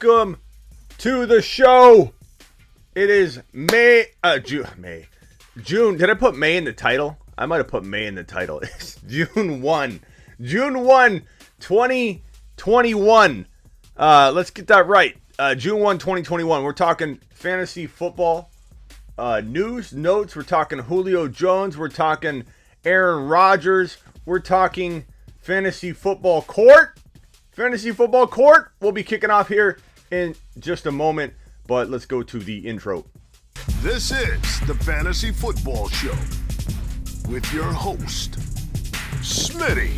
Welcome to the show. It is June. Did I put May in the title? I might have put May in the title. It's June 1, 2021. Let's get that right. June 1, 2021. We're talking fantasy football news, notes. We're talking Julio Jones. We're talking Aaron Rodgers. We're talking fantasy football court. We'll be kicking off here in just a moment, but let's go to the intro. This is the Fantasy Football Show with your host, Smitty.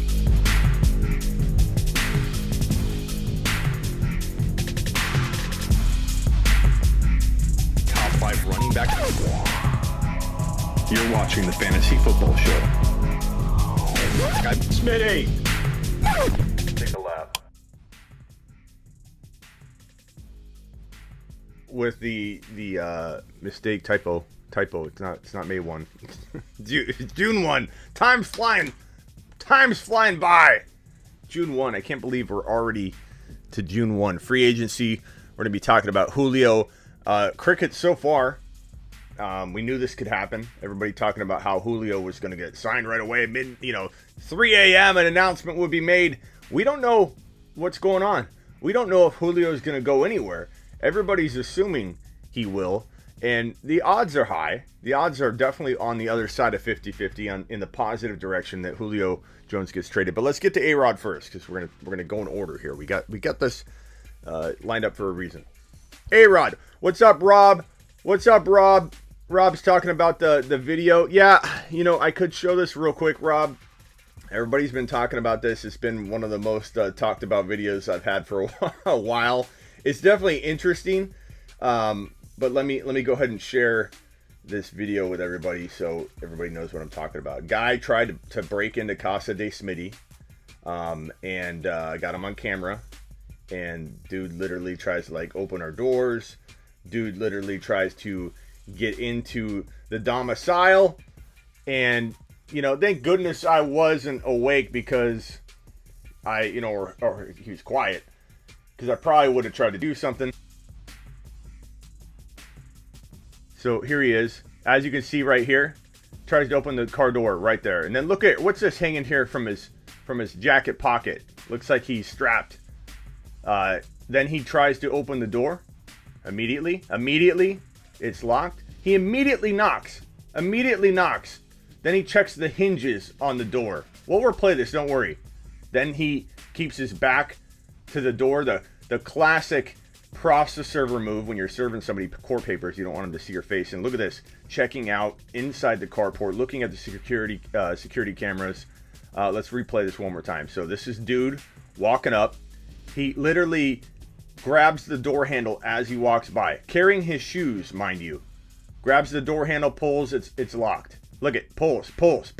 Top 5 running back. You're watching the Fantasy Football Show. Smitty. Take a lap. With the mistake typo. It's not May 1. It's June 1. Time's flying by. June 1. I can't believe we're already to June 1. Free agency. We're going to be talking about Julio. Cricket so far. We knew this could happen. Everybody talking about how Julio was going to get signed right away. 3 a.m. an announcement would be made. We don't know what's going on. We don't know if Julio is going to go anywhere. Everybody's assuming he will, and the odds are high. The odds are definitely on the other side of 50-50 in the positive direction that Julio Jones gets traded. But let's get to A-Rod first, because we're gonna go in order here. We got this lined up for a reason. A-Rod, what's up, Rob? What's up, Rob? Rob's talking about the video. Yeah, I could show this real quick, Rob. Everybody's been talking about this. It's been one of the most talked about videos I've had for a while. It's definitely interesting, but let me go ahead and share this video with everybody so everybody knows what I'm talking about. Guy tried to break into Casa de Smitty, and got him on camera, and dude literally tries to open our doors. Dude literally tries to get into the domicile, and thank goodness I wasn't awake because or he was quiet. Because I probably would have tried to do something. So here he is. As you can see right here, tries to open the car door right there. And then look at what's this hanging here from his jacket pocket. Looks like he's strapped. Then he tries to open the door. Immediately, it's locked. He immediately knocks. Then he checks the hinges on the door. We'll replay this, don't worry. Then he keeps his back to the door, the classic processor remove when you're serving somebody court papers. You don't want them to see your face. And look at this, checking out inside the carport, looking at the security cameras. Let's replay this one more time. So this is dude walking up. He literally grabs the door handle as he walks by, carrying his shoes, mind you. Grabs the door handle, pulls. It's locked. Look at pulls. Look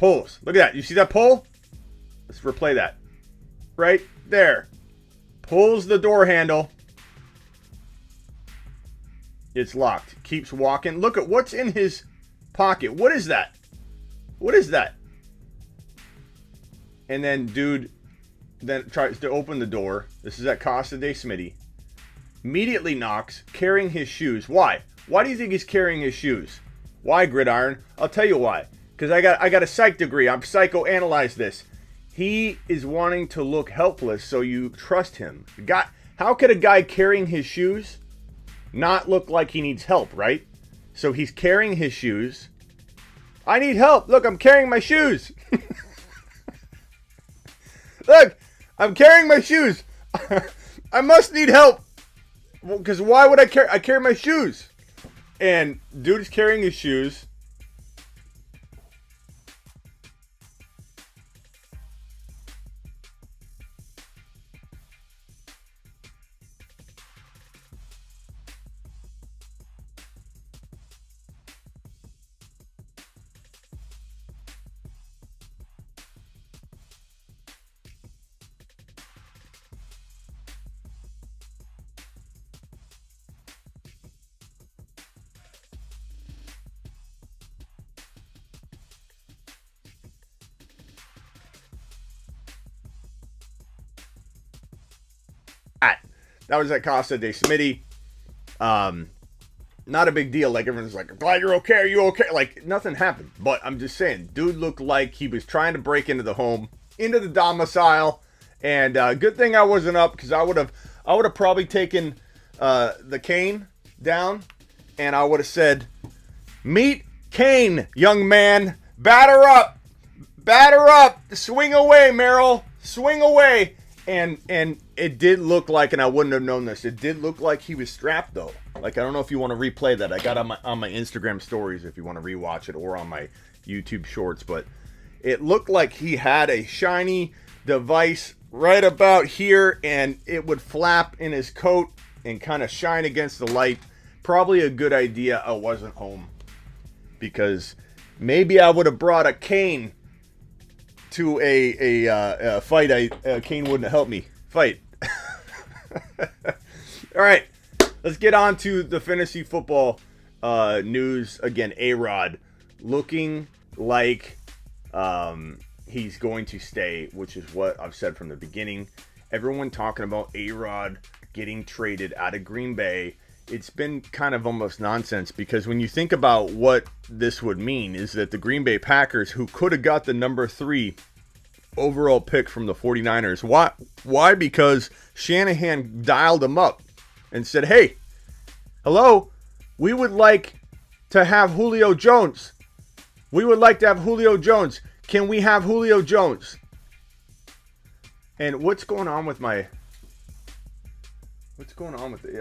at that. You see that pull? Let's replay that. Right there. Pulls the door handle. It's locked. Keeps walking. Look at what's in his pocket. What is that? And then dude then tries to open the door. This is at Casa de Smitty. Immediately knocks, carrying his shoes. Why? Why do you think he's carrying his shoes? Why, Gridiron? I'll tell you why. Because I got a psych degree. I'm psychoanalyzed this. He is wanting to look helpless, so you trust him. How could a guy carrying his shoes not look like he needs help, right? So he's carrying his shoes. I need help. Look, I'm carrying my shoes. Look, I'm carrying my shoes. I must need help. Because why would I carry my shoes? And dude is carrying his shoes. That was at Casa de Smitty. Not a big deal. Like, everyone's like, glad you're okay. Are you okay? Like, nothing happened. But I'm just saying, dude looked like he was trying to break into the home, into the domicile. And good thing I wasn't up, because I would have probably taken the cane down, and I would have said, meet Kane, young man. Batter up. Batter up. Swing away, Merrill. Swing away. And it did look like, and I wouldn't have known this, it did look like he was strapped, though. Like, I don't know if you want to replay that. I got on my Instagram stories if you want to rewatch it, or on my YouTube shorts. But it looked like he had a shiny device right about here, and it would flap in his coat and kind of shine against the light. Probably a good idea I wasn't home, because maybe I would have brought a cane to a fight. Kane wouldn't have helped me fight. All right, let's get on to the fantasy football news. Again, A-Rod looking like he's going to stay, which is what I've said from the beginning. Everyone talking about A-Rod getting traded out of Green Bay. It's been kind of almost nonsense, because when you think about what this would mean, is that the Green Bay Packers, who could have got the number 3 overall pick from the 49ers. Why? Because Shanahan dialed them up and said, hey, hello, we would like to have Julio Jones. We would like to have Julio Jones. Can we have Julio Jones? And what's going on with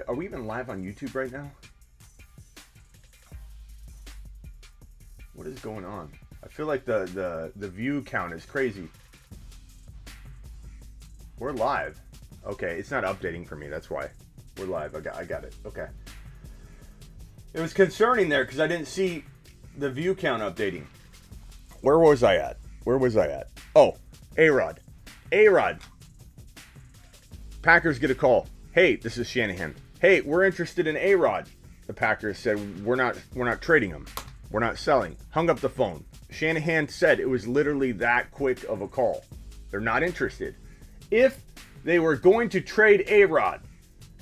are we even live on YouTube right now? What is going on? I feel like the view count is crazy. We're live. Okay, it's not updating for me. That's why. We're live. I got it. Okay. It was concerning there because I didn't see the view count updating. Where was I at? Oh, A-Rod. Packers get a call. Hey, this is Shanahan. Hey, we're interested in A-Rod. The Packers said, we're not trading him. We're not selling. Hung up the phone. Shanahan said it was literally that quick of a call. They're not interested. If they were going to trade A-Rod,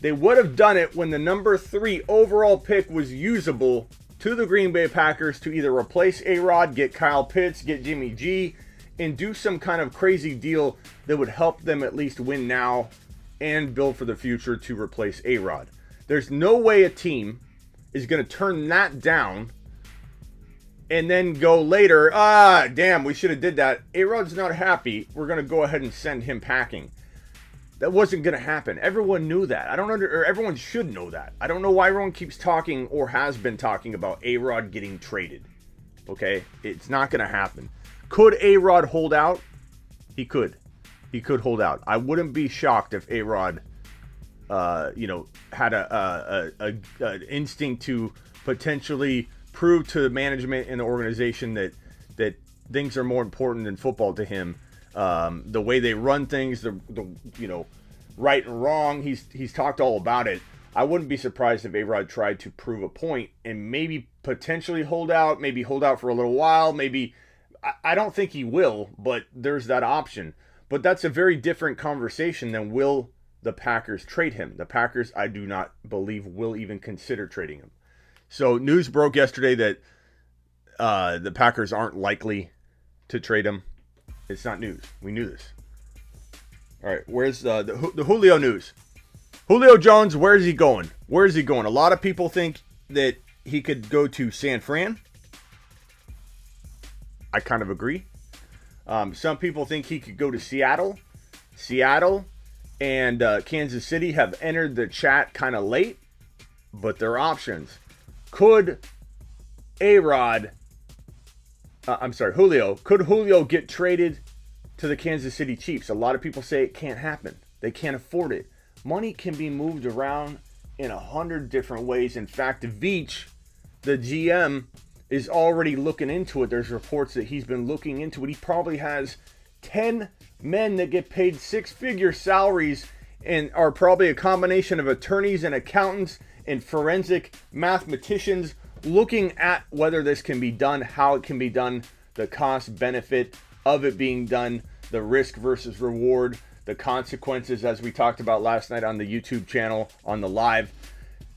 they would have done it when the number 3 overall pick was usable to the Green Bay Packers to either replace A-Rod, get Kyle Pitts, get Jimmy G, and do some kind of crazy deal that would help them at least win now and build for the future to replace A-Rod. There's no way a team is going to turn that down and then go later, damn, we should have did that. A-Rod's not happy. We're going to go ahead and send him packing. That wasn't going to happen. Everyone knew that. Everyone should know that. I don't know why everyone keeps talking or has been talking about A-Rod getting traded. Okay? It's not going to happen. Could A-Rod hold out? He could. He could hold out. I wouldn't be shocked if A-Rod, had an instinct to potentially prove to management and the organization that things are more important than football to him. The way they run things, the right and wrong. He's talked all about it. I wouldn't be surprised if A-Rod tried to prove a point and maybe potentially hold out for a little while. Maybe, I don't think he will, but there's that option. But that's a very different conversation than will the Packers trade him. The Packers, I do not believe, will even consider trading him. So news broke yesterday that the Packers aren't likely to trade him. It's not news. We knew this. All right, where's the Julio news? Julio Jones, where is he going? A lot of people think that he could go to San Fran. I kind of agree. Some people think he could go to Seattle. Seattle and Kansas City have entered the chat kind of late, but they're options. Could Julio get traded to the Kansas City Chiefs? A lot of people say it can't happen. They can't afford it. Money can be moved around in 100 different ways. In fact, Veach, the GM, is already looking into it. There's reports that he's been looking into it. He probably has 10 men that get paid 6-figure salaries and are probably a combination of attorneys and accountants and forensic mathematicians looking at whether this can be done, how it can be done, the cost benefit of it being done, the risk versus reward, the consequences, as we talked about last night on the YouTube channel, on the live.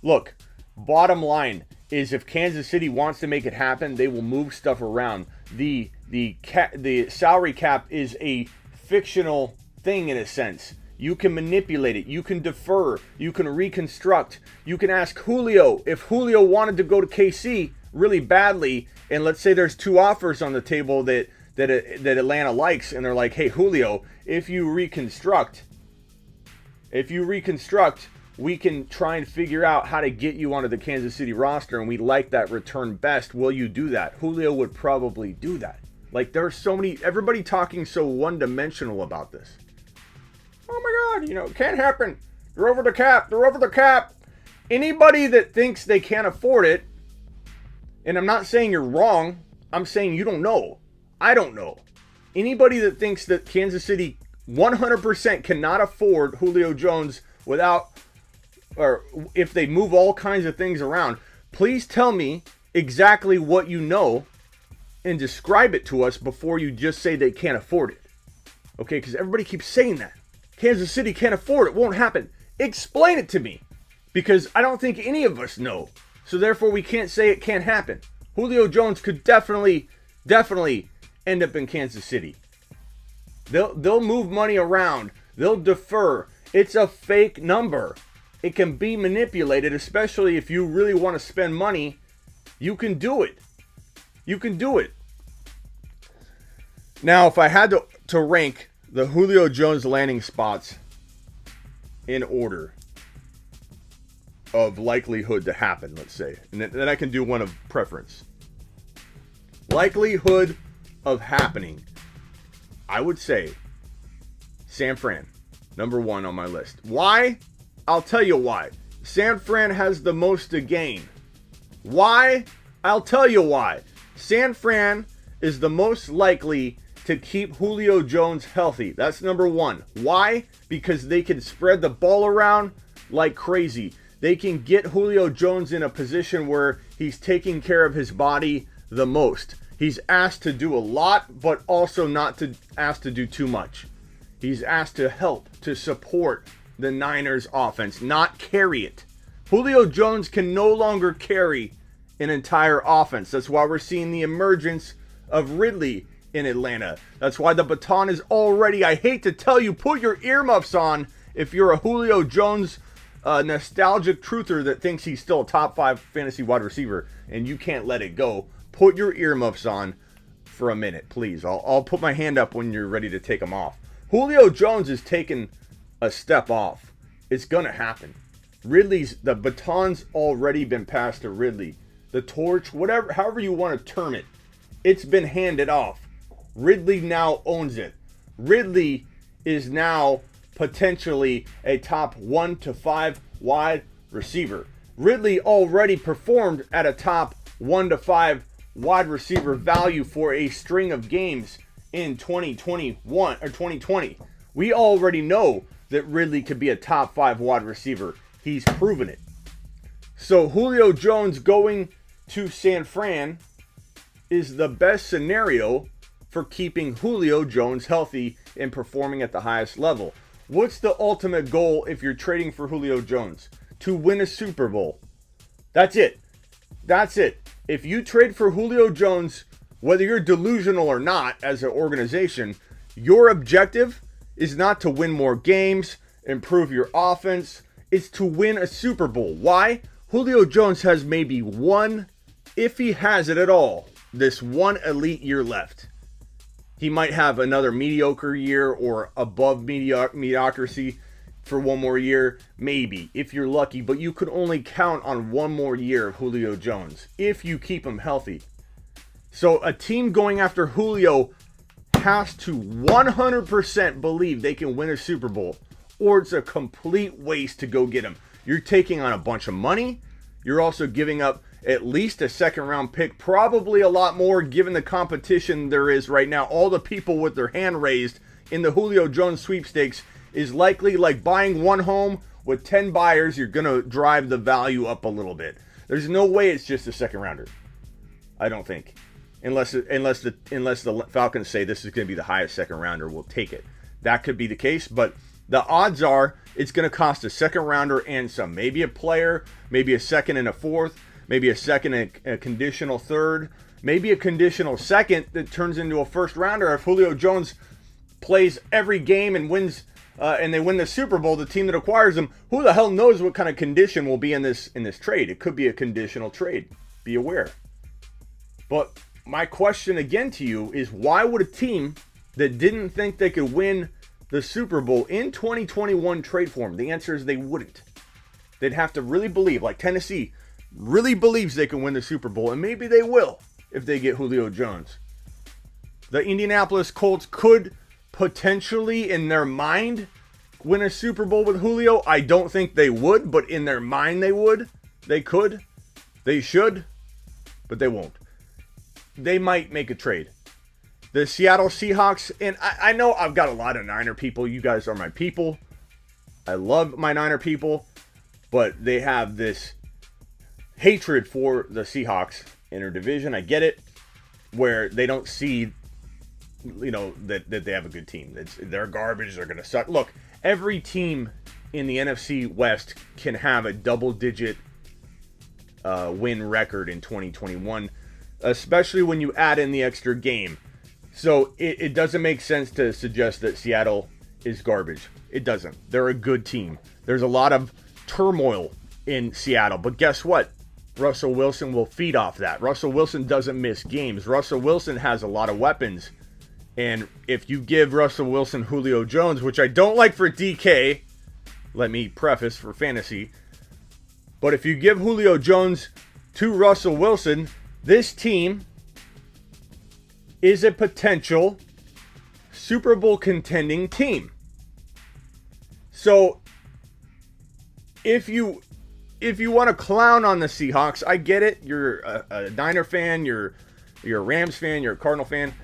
Look, bottom line is if Kansas City wants to make it happen, they will move stuff around. The salary cap is a fictional thing in a sense. You can manipulate it. You can defer. You can reconstruct. You can ask Julio. If Julio wanted to go to KC really badly, and let's say there's 2 offers on the table that Atlanta likes, and they're like, hey, Julio, if you reconstruct, we can try and figure out how to get you onto the Kansas City roster, and we like that return best. Will you do that? Julio would probably do that. Like, there's so many, everybody talking so one-dimensional about this. Oh my God, it can't happen. They're over the cap. They're over the cap. Anybody that thinks they can't afford it, and I'm not saying you're wrong, I'm saying you don't know. I don't know. Anybody that thinks that Kansas City 100% cannot afford Julio Jones without, or if they move all kinds of things around, please tell me exactly what you know and describe it to us before you just say they can't afford it. Okay, because everybody keeps saying that. Kansas City can't afford it, won't happen. Explain it to me, because I don't think any of us know. So therefore we can't say it can't happen. Julio Jones could definitely end up in Kansas City. They'll move money around. They'll defer. It's a fake number. It can be manipulated, especially if you really want to spend money. You can do it. You can do it. Now, if I had to rank the Julio Jones landing spots in order of likelihood to happen, let's say, and then I can do one of preference. Likelihood of happening, I would say San Fran, number 1 on my list. Why? I'll tell you why. San Fran has the most to gain. Why? I'll tell you why. San Fran is the most likely to keep Julio Jones healthy. That's number 1. Why? Because they can spread the ball around like crazy. They can get Julio Jones in a position where he's taking care of his body the most. He's asked to do a lot, but also not asked to do too much. He's asked to help, to support the Niners offense, not carry it. Julio Jones can no longer carry an entire offense. That's why we're seeing the emergence of Ridley in Atlanta. That's why the baton is already, I hate to tell you, put your earmuffs on if you're a Julio Jones nostalgic truther that thinks he's still a top 5 fantasy wide receiver and you can't let it go. Put your earmuffs on for a minute, please. I'll put my hand up when you're ready to take them off. Julio Jones is taking a step off. It's going to happen. The baton's already been passed to Ridley. The torch, however you want to term it, it's been handed off. Ridley now owns it. Ridley is now potentially a top 1 to 5 wide receiver. Ridley already performed at a top 1 to 5 wide receiver value for a string of games in 2021 or 2020. We already know that Ridley could be a top 5 wide receiver. He's proven it. So Julio Jones going to San Fran is the best scenario for keeping Julio Jones healthy and performing at the highest level. What's the ultimate goal if you're trading for Julio Jones? To win a Super Bowl. That's it. That's it. If you trade for Julio Jones, whether you're delusional or not as an organization, your objective is not to win more games, improve your offense. It's to win a Super Bowl. Why? Julio Jones has maybe one, if he has it at all, this one elite year left. He might have another mediocre year or above mediocrity for one more year, maybe, if you're lucky. But you could only count on one more year of Julio Jones if you keep him healthy. So a team going after Julio has to 100% believe they can win a Super Bowl, or it's a complete waste to go get him. You're taking on a bunch of money. You're also giving up at least a second-round pick, probably a lot more given the competition there is right now. All the people with their hand raised in the Julio Jones sweepstakes is likely like buying one home with 10 buyers. You're going to drive the value up a little bit. There's no way it's just a second-rounder. I don't think. Unless the Falcons say this is going to be the highest second-rounder, we'll take it. that could be the case, but the odds are it's going to cost a second rounder and some. Maybe a player, maybe a second and a fourth, maybe a second and a conditional third, maybe a conditional second that turns into a first rounder. If Julio Jones plays every game and wins, and they win the Super Bowl, the team that acquires him, who the hell knows what kind of condition will be in this trade? It could be a conditional trade. Be aware. But my question again to you is, why would a team that didn't think they could win the Super Bowl in 2021 trade for him? The answer is they wouldn't. They'd have to really believe, like Tennessee really believes they can win the Super Bowl, and maybe they will if they get Julio Jones. The Indianapolis Colts could potentially, in their mind, win a Super Bowl with Julio. I don't think they would, but in their mind they would. They could. They should. But they won't. They might make a trade. The Seattle Seahawks, and I know I've got a lot of Niner people. You guys are my people. I love my Niner people. But they have this hatred for the Seahawks in their division. I get it. Where they don't see, that they have a good team. They're garbage. They're going to suck. Look, every team in the NFC West can have a double-digit win record in 2021, especially when you add in the extra game. So it doesn't make sense to suggest that Seattle is garbage. It doesn't. They're a good team. There's a lot of turmoil in Seattle, but guess what? Russell Wilson will feed off that. Russell Wilson doesn't miss games. Russell Wilson has a lot of weapons. And if you give Russell Wilson Julio Jones, which I don't like for DK, let me preface for fantasy, but if you give Julio Jones to Russell Wilson, this team is a potential Super Bowl contending team. So if you want to clown on the Seahawks, I get it. You're a Niner fan, you're a Rams fan, you're a Cardinal fan.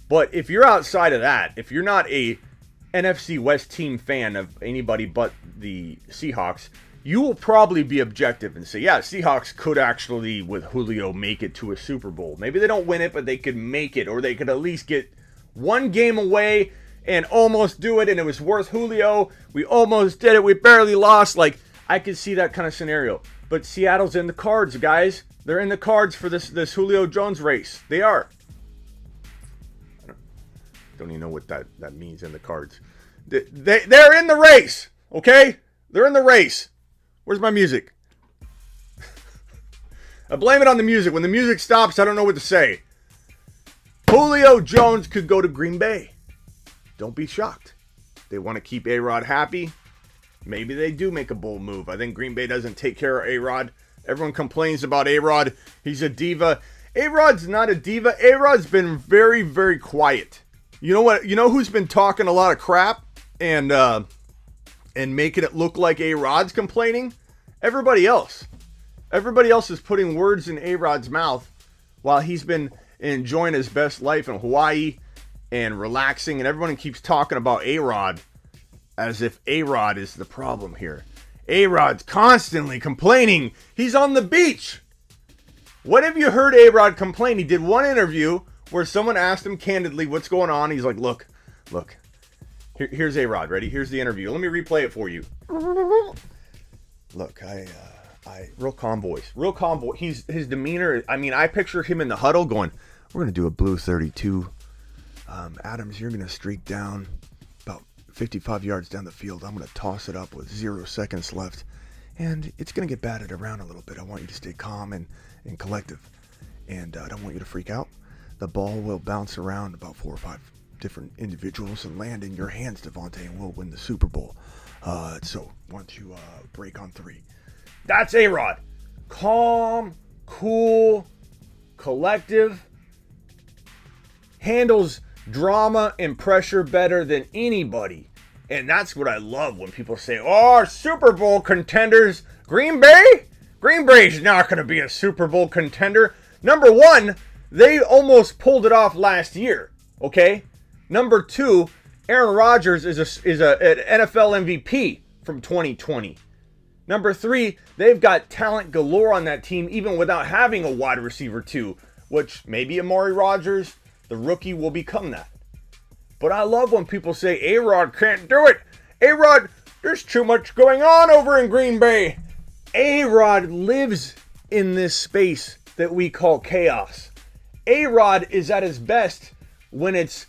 But if you're outside of that, if you're not a NFC West team fan of anybody but the Seahawks, you will probably be objective and say, yeah, Seahawks could actually, with Julio, make it to a Super Bowl. Maybe they don't win it, but they could make it, or they could at least get one game away and almost do it, and it was worth Julio. We almost did it. We barely lost. Like, I could see that kind of scenario. But Seattle's in the cards, guys. They're in the cards for this Julio Jones race. They are. I don't even know what that means, in the cards. They're in the race, okay? They're in the race. Where's my music? I blame it on the music. When the music stops, I don't know what to say. Julio Jones could go to Green Bay. Don't be shocked. They want to keep A-Rod happy. Maybe they do make a bold move. I think Green Bay doesn't take care of A-Rod. Everyone complains about A-Rod. He's a diva. A-Rod's not a diva. A-Rod's been very, very quiet. You know what? You know who's been talking a lot of crap and making it look like A-Rod's complaining? Everybody else. Everybody else is putting words in A-Rod's mouth while he's been enjoying his best life in Hawaii and relaxing, and everyone keeps talking about A-Rod as if A-Rod is the problem here. A-Rod's constantly complaining. He's on the beach. When have you heard A-Rod complain? He did one interview where someone asked him candidly what's going on. He's like, look. Here's A-Rod. Ready? Here's the interview. Let me replay it for you. Look, I real calm voice. Real calm voice. His demeanor, I mean, I picture him in the huddle going, we're going to do a blue 32. Adams, you're going to streak down about 55 yards down the field. I'm going to toss it up with 0 seconds left. And it's going to get batted around a little bit. I want you to stay calm and collective. And I don't want you to freak out. The ball will bounce around about 4 or 5 different individuals and land in your hands, Deontay, and we'll win the Super Bowl. So, why don't you break on 3? That's A-Rod. Calm, cool, collective. Handles drama and pressure better than anybody. And that's what I love when people say, oh, Super Bowl contenders. Green Bay? Green Bay's not going to be a Super Bowl contender. Number one, they almost pulled it off last year. Okay? Number two, Aaron Rodgers is an NFL MVP from 2020. Number three, they've got talent galore on that team, even without having a wide receiver too, which maybe Amari Rodgers, the rookie, will become that. But I love when people say A-Rod can't do it. A-Rod, there's too much going on over in Green Bay. A-Rod lives in this space that we call chaos. A-Rod is at his best when it's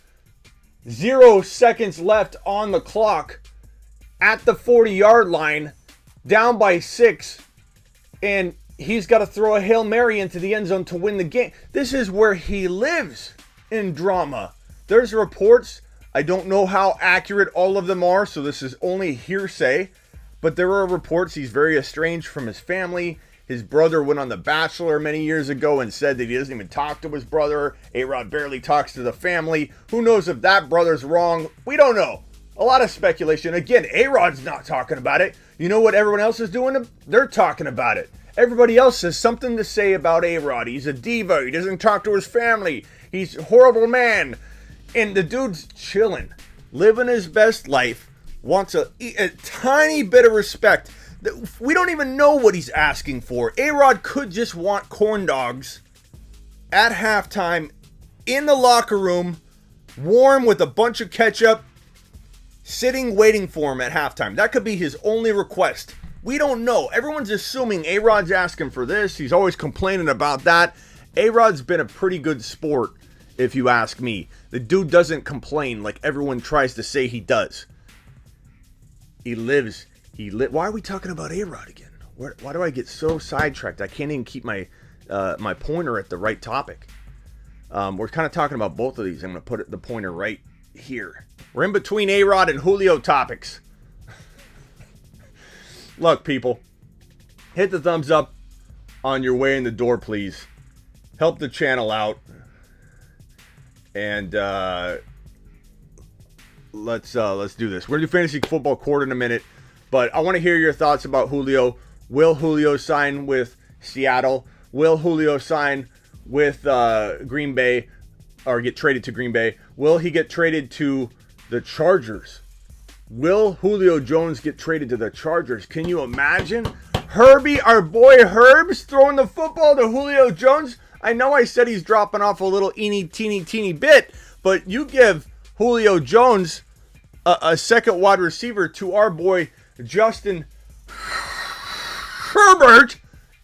0 seconds left on the clock at the 40-yard line, down by 6, and he's got to throw a Hail Mary into the end zone to win the game. This is where he lives in drama. There's reports. I don't know how accurate all of them are, so this is only hearsay. But there are reports he's very estranged from his family. His brother went on The Bachelor many years ago and said that he doesn't even talk to his brother. A-Rod barely talks to the family. Who knows if that brother's wrong? We don't know. A lot of speculation. Again, A-Rod's not talking about it. You know what everyone else is doing? They're talking about it. Everybody else has something to say about A-Rod. He's a diva. He doesn't talk to his family. He's a horrible man. And the dude's chilling, living his best life, wants a tiny bit of respect. We don't even know what he's asking for. A-Rod could just want corn dogs at halftime in the locker room, warm with a bunch of ketchup, sitting waiting for him at halftime. That could be his only request. We don't know. Everyone's assuming A-Rod's asking for this. He's always complaining about that. A-Rod's been a pretty good sport, if you ask me. The dude doesn't complain like everyone tries to say he does. Why are we talking about A-Rod again? Why do I get so sidetracked? I can't even keep my my pointer at the right topic. We're kind of talking about both of these. I'm going to put the pointer right here. We're in between A-Rod and Julio topics. Look, people, hit the thumbs up on your way in the door, please. Help the channel out. And let's do this. We're going to do Fantasy Football Court in a minute. But I want to hear your thoughts about Julio. Will Julio sign with Seattle? Will Julio sign with Green Bay or get traded to Green Bay? Will he get traded to the Chargers? Will Julio Jones get traded to the Chargers? Can you imagine? Herbie, our boy Herb's throwing the football to Julio Jones. I know I said he's dropping off a little teeny bit, but you give Julio Jones a second wide receiver to our boy Justin Herbert,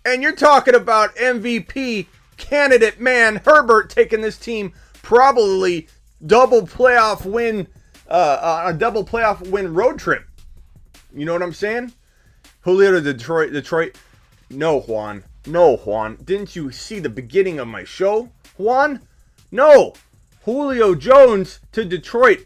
and you're talking about MVP candidate man Herbert taking this team probably a double playoff win road trip. You know what I'm saying? Julio to Detroit. No, Juan. Didn't you see the beginning of my show, Juan? No. Julio Jones to Detroit.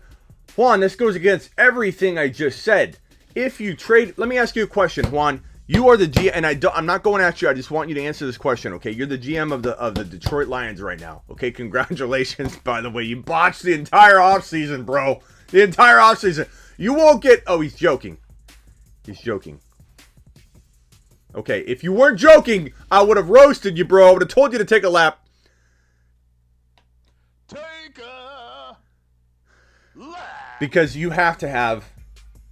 Juan, this goes against everything I just said. If you trade, let me ask you a question, Juan. You are the GM, and I'm not going at you. I just want you to answer this question, okay? You're the GM of the Detroit Lions right now, okay? Congratulations, by the way. You botched the entire offseason, bro. The entire offseason. You won't get... Oh, he's joking. He's joking. Okay, if you weren't joking, I would have roasted you, bro. I would have told you to take a lap. Take a lap. Because you have to have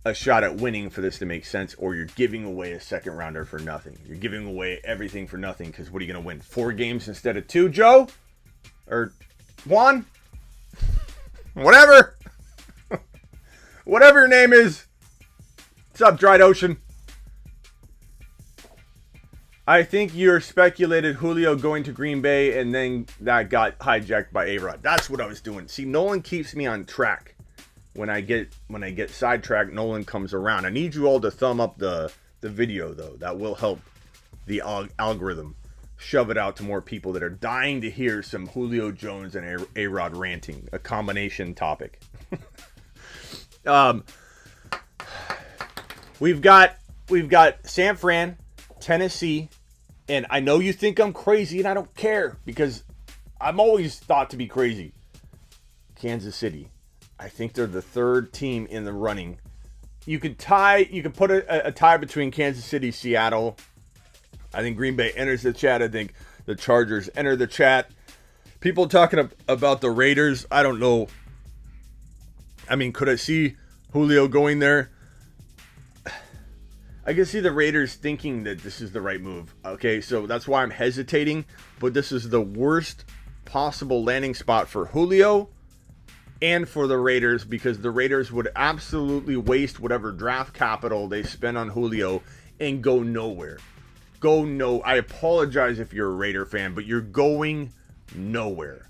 a shot at winning for this to make sense, or you're giving away a second rounder for nothing. You're giving away everything for nothing, because what are you going to win? 4 games instead of 2, Joe? Or Juan? Whatever. Whatever your name is. What's up, Dried Ocean? I think you're speculated Julio going to Green Bay, and then that got hijacked by A-Rod. That's what I was doing. See, Nolan keeps me on track. When I get sidetracked, Nolan comes around. I need you all to thumb up the video, though. That will help the algorithm shove it out to more people that are dying to hear some Julio Jones and A-Rod ranting, a combination topic. We've got San Fran, Tennessee, and I know you think I'm crazy, and I don't care because I'm always thought to be crazy. Kansas City. I think they're the third team in the running. You could put a tie between Kansas City, Seattle. I think Green Bay enters the chat. I think the Chargers enter the chat. People talking about the Raiders. I don't know. I mean, could I see Julio going there? I can see the Raiders thinking that this is the right move. Okay, so that's why I'm hesitating. But this is the worst possible landing spot for Julio and for the Raiders, because the Raiders would absolutely waste whatever draft capital they spend on Julio and go nowhere. I apologize if you're a Raider fan, but you're going nowhere.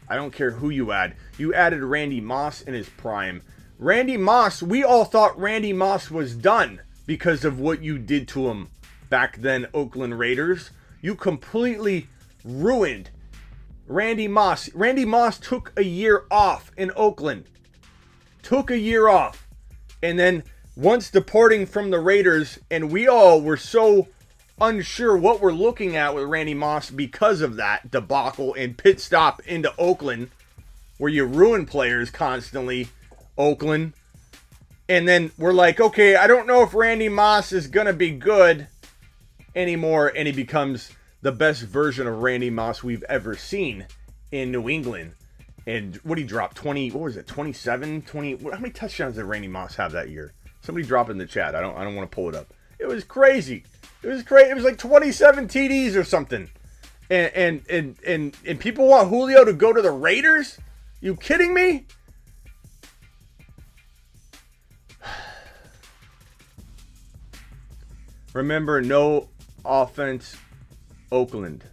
I don't care who you add. You added Randy Moss in his prime. Randy Moss, we all thought Randy Moss was done because of what you did to him back then, Oakland Raiders. You completely ruined Randy Moss. Randy Moss took a year off in Oakland. And then once departing from the Raiders, and we all were so unsure what we're looking at with Randy Moss because of that debacle and pit stop into Oakland, where you ruin players constantly, Oakland. And then we're like, okay, I don't know if Randy Moss is going to be good anymore. And he becomes the best version of Randy Moss we've ever seen in New England. And what he dropped, 20, what was it, 27, 20, how many touchdowns did Randy Moss have that year? Somebody drop it in the chat. I don't want to pull it up. It was crazy. It was like 27 TDs or something. And people want Julio to go to the Raiders? You kidding me? Remember, no offense, Oakland.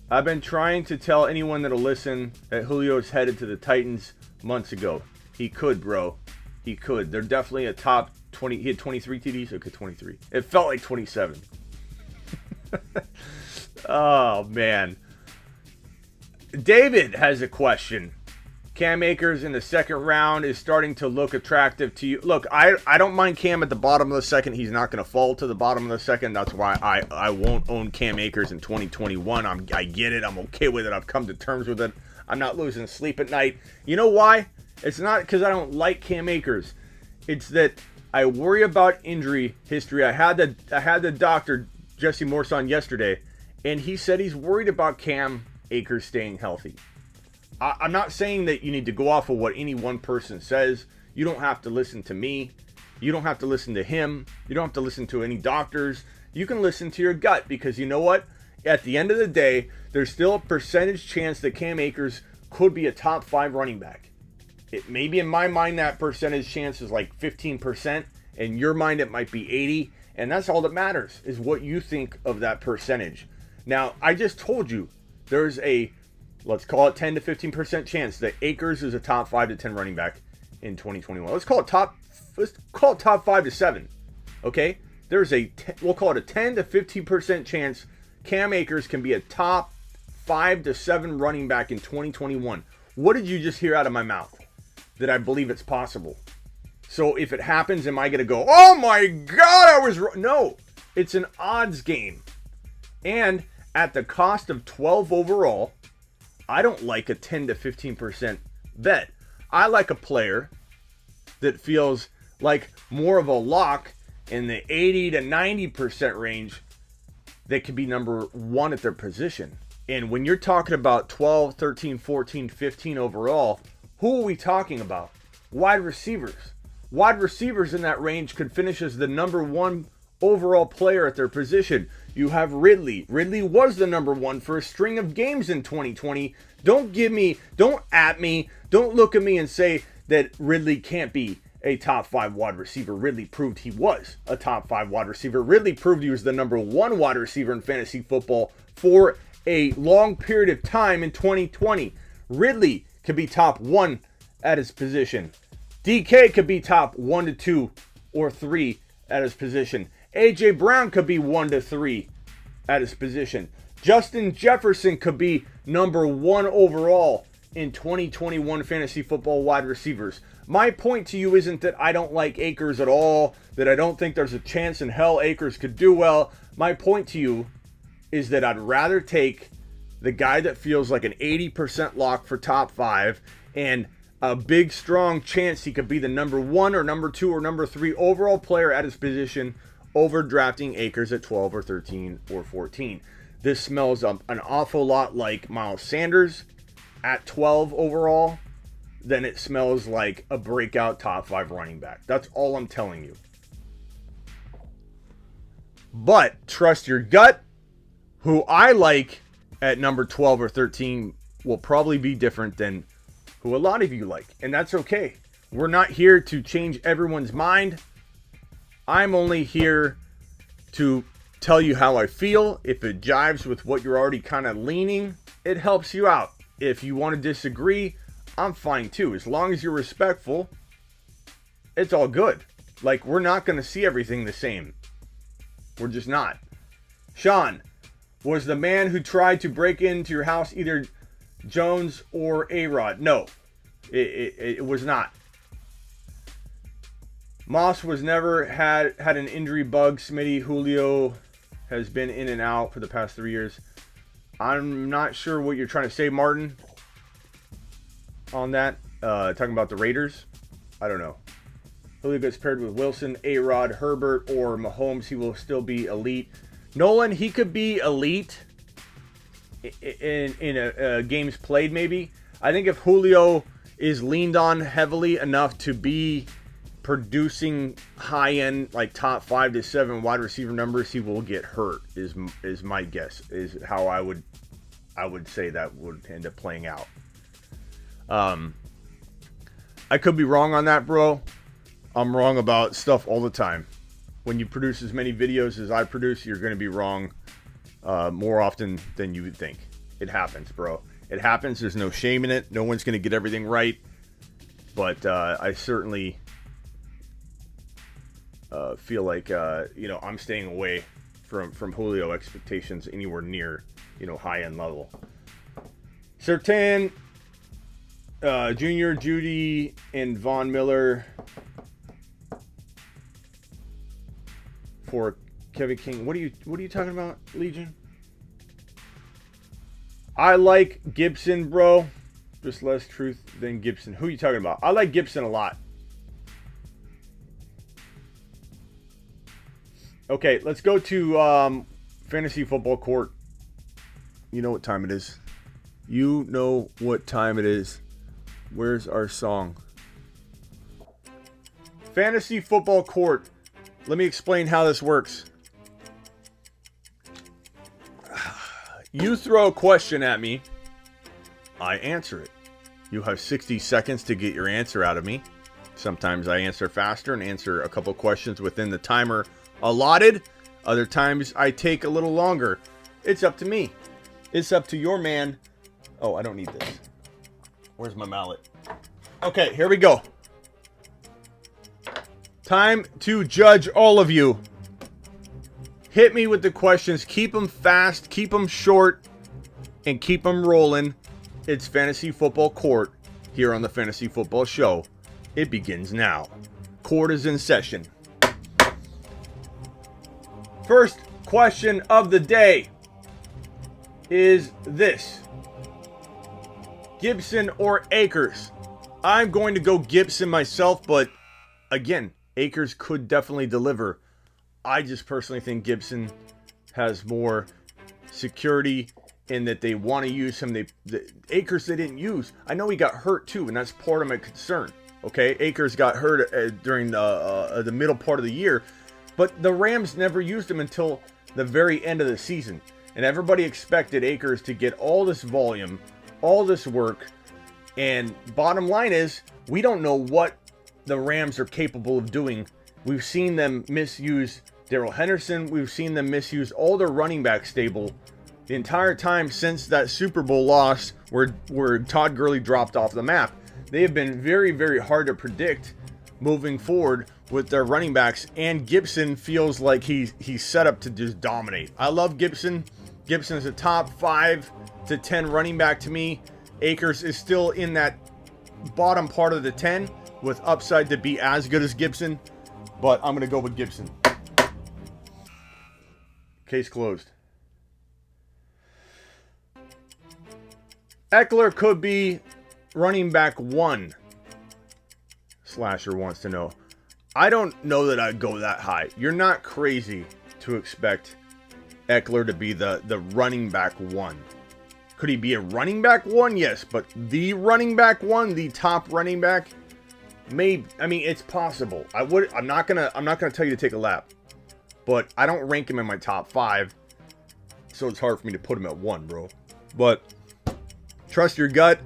I've been trying to tell anyone that'll listen that Julio's headed to the Titans months ago. He could, bro. He could. They're definitely a top 20. He had 23 TDs? Okay, 23. It felt like 27. Oh, man. David has a question. Cam Akers in the second round is starting to look attractive to you. Look, I don't mind Cam at the bottom of the second. He's not going to fall to the bottom of the second. That's why I won't own Cam Akers in 2021. I get it. I'm okay with it. I've come to terms with it. I'm not losing sleep at night. You know why? It's not because I don't like Cam Akers. It's that I worry about injury history. I had the doctor, Jesse Morse, on yesterday, and he said he's worried about Cam Akers staying healthy. I'm not saying that you need to go off of what any one person says. You don't have to listen to me. You don't have to listen to him. You don't have to listen to any doctors. You can listen to your gut, because you know what? At the end of the day, there's still a percentage chance that Cam Akers could be a top 5 running back. It maybe in my mind that percentage chance is like 15%. In your mind it might be 80. And that's all that matters, is what you think of that percentage. Now, I just told you there's a, let's call it 10 to 15% chance that Akers is a top 5 to 10 running back in 2021. Let's call it top 5 to 7. Okay? There's we'll call it a 10 to 15% chance Cam Akers can be a top 5 to 7 running back in 2021. What did you just hear out of my mouth? That I believe it's possible. So if it happens, am I going to go, oh my God, I was wrong? No, it's an odds game. And at the cost of 12 overall, I don't like a 10 to 15% bet. I like a player that feels like more of a lock in the 80 to 90% range that could be number 1 at their position. And when you're talking about 12, 13, 14, 15 overall, who are we talking about? Wide receivers. Wide receivers in that range could finish as the number 1 overall player at their position. You have Ridley. Ridley was the number 1 for a string of games in 2020. Don't look at me and say that Ridley can't be a top 5 wide receiver. Ridley proved he was a top 5 wide receiver. Ridley proved he was the number 1 wide receiver in fantasy football for a long period of time in 2020. Ridley could be top 1 at his position. DK could be top 1 to 2 or 3 at his position. AJ Brown could be 1 to 3 at his position. Justin Jefferson could be number 1 overall in 2021 fantasy football wide receivers. My point to you isn't that I don't like Akers at all, that I don't think there's a chance in hell Akers could do well. My point to you is that I'd rather take the guy that feels like an 80% lock for top 5 and a big, strong chance he could be the number 1 or number 2 or number 3 overall player at his position over drafting Akers at 12 or 13 or 14. This smells an awful lot like Miles Sanders at 12 overall than it smells like a breakout top 5 running back. That's all I'm telling you. But trust your gut. Who I like at number 12 or 13 will probably be different than who a lot of you like, and that's okay. We're not here to change everyone's mind. I'm only here to tell you how I feel. If it jives with what you're already kind of leaning, it helps you out. If you want to disagree, I'm fine too. As long as you're respectful, it's all good. Like, we're not going to see everything the same. We're just not. Sean, was the man who tried to break into your house either Jones or A-Rod? No, it was not. Moss was never had an injury bug. Smitty, Julio has been in and out for the past 3 years. I'm not sure what you're trying to say, Martin, on that. Talking about the Raiders. I don't know. Julio gets paired with Wilson, A-Rod, Herbert, or Mahomes. He will still be elite. Nolan, he could be elite in a games played, maybe. I think if Julio is leaned on heavily enough to be producing high-end, like top 5 to 7 wide receiver numbers, he will get hurt, is my guess, is how I would say that would end up playing out. I could be wrong on that, bro. I'm wrong about stuff all the time. When you produce as many videos as I produce, you're going to be wrong more often than you would think. It happens, bro. It happens. There's no shame in it. No one's going to get everything right. But I certainly feel like, I'm staying away from Julio expectations anywhere near, high-end level. Sertan, Junior, Judy, and Von Miller for Kevin King. What are you talking about, Legion? I like Gibson, bro. Just less truth than Gibson. Who are you talking about? I like Gibson a lot. Okay, let's go to Fantasy Football Court. You know what time it is. You know what time it is. Where's our song? Fantasy Football Court. Let me explain how this works. You throw a question at me. I answer it. You have 60 seconds to get your answer out of me. Sometimes I answer faster and answer a couple questions within the timer allotted. Other times I take a little longer. It's up to me. It's up to your man. Oh, I don't need this. Where's my mallet? Okay, here we go. Time to judge all of you. Hit me with the questions. Keep them fast, keep them short, and keep them rolling. It's Fantasy Football Court here on the Fantasy Football Show. It begins now. Court is in session. First question of the day is this. Gibson or Akers? I'm going to go Gibson myself, but again, Akers could definitely deliver. I just personally think Gibson has more security in that they want to use him. Akers they didn't use. I know he got hurt too, and that's part of my concern. Okay, Akers got hurt during the middle part of the year, but the Rams never used him until the very end of the season. And everybody expected Akers to get all this volume, all this work, and bottom line is, we don't know what the Rams are capable of doing. We've seen them misuse Darrell Henderson. We've seen them misuse all their running back stable the entire time since that Super Bowl loss where Todd Gurley dropped off the map. They have been very, very hard to predict moving forward with their running backs, and Gibson feels like he's set up to just dominate. I love Gibson. Gibson is a top 5 to 10 running back to me. Akers is still in that bottom part of the 10 with upside to be as good as Gibson, but I'm going to go with Gibson. Case closed. Eckler could be running back 1. Slasher wants to know. I don't know that I'd go that high. You're not crazy to expect Eckler to be the running back 1. Could he be a running back 1? Yes, but the running back 1, the top running back, maybe. I mean, it's possible. I'm not gonna tell you to take a lap, but I don't rank him in my top 5, so it's hard for me to put him at 1, bro. But trust your gut.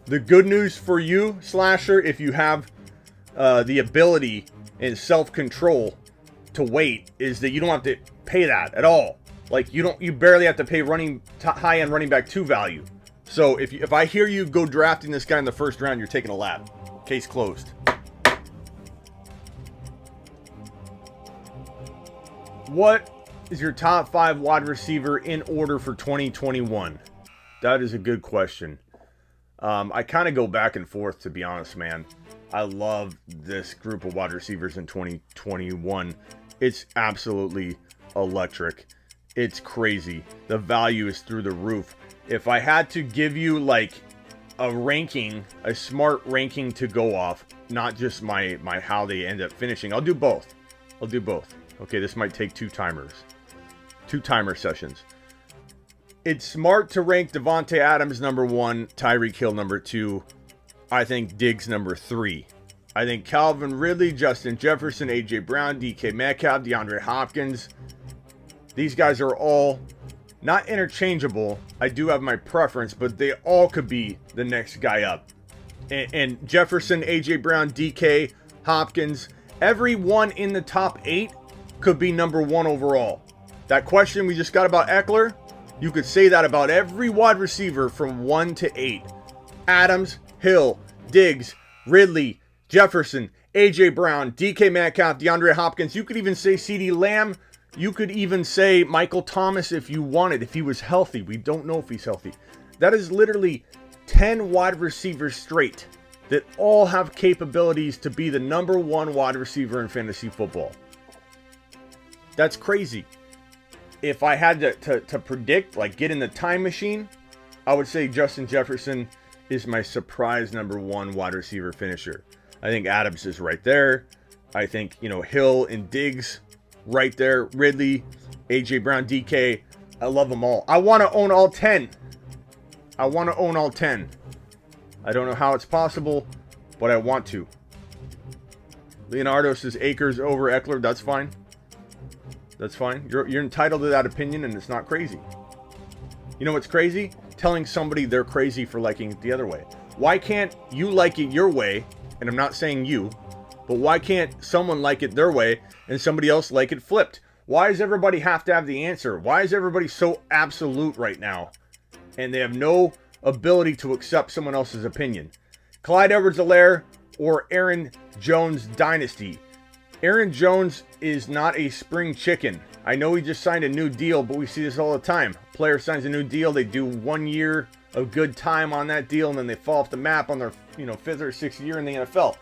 The good news for you, Slasher, if you have the ability and self-control to wait, is that you don't have to pay that at all. Like, you barely have to pay high-end running back 2 value. So if I hear you go drafting this guy in the first round, you're taking a lap. Case closed. What is your top 5 wide receiver in order for 2021? That is a good question. I kind of go back and forth, to be honest, man. I love this group of wide receivers in 2021. It's absolutely electric. It's crazy. The value is through the roof. If I had to give you like a ranking, a smart ranking to go off, not just my how they end up finishing, I'll do both. Okay, this might take 2 timers. 2 timer sessions. It's smart to rank Devontae Adams number 1, Tyreek Hill number 2. I think Diggs number 3. I think Calvin Ridley, Justin Jefferson, AJ Brown, DK Metcalf, DeAndre Hopkins. These guys are all not interchangeable. I do have my preference, but they all could be the next guy up. And Jefferson, AJ Brown, DK, Hopkins, everyone in the top 8 could be number 1 overall. That question we just got about Eckler, you could say that about every wide receiver from 1 to 8. Adams, Hill, Diggs, Ridley, Jefferson, AJ Brown, DK Metcalf, DeAndre Hopkins. You could even say CeeDee Lamb. You could even say Michael Thomas if you wanted, if he was healthy. We don't know if he's healthy. That is literally 10 wide receivers straight that all have capabilities to be the number 1 wide receiver in fantasy football. That's crazy. If I had to predict, like get in the time machine, I would say Justin Jefferson is my surprise number 1 wide receiver finisher. I think Adams is right there. I think, Hill and Diggs right there. Ridley, AJ Brown, DK. I love them all. I want to own all 10. I don't know how it's possible, but I want to. Leonardo says Akers over Eckler. That's fine. You're entitled to that opinion, and it's not crazy. You know what's crazy? Telling somebody they're crazy for liking it the other way. Why can't you like it your way? And I'm not saying you, but why can't someone like it their way and somebody else like it flipped? Why does everybody have to have the answer? Why is everybody so absolute right now? And they have no ability to accept someone else's opinion. Clyde Edwards-Helaire or Aaron Jones dynasty? Aaron Jones is not a spring chicken. I know he just signed a new deal, but we see this all the time. Player signs a new deal, they do 1 year of good time on that deal, and then they fall off the map on their 5th or 6th year in the NFL.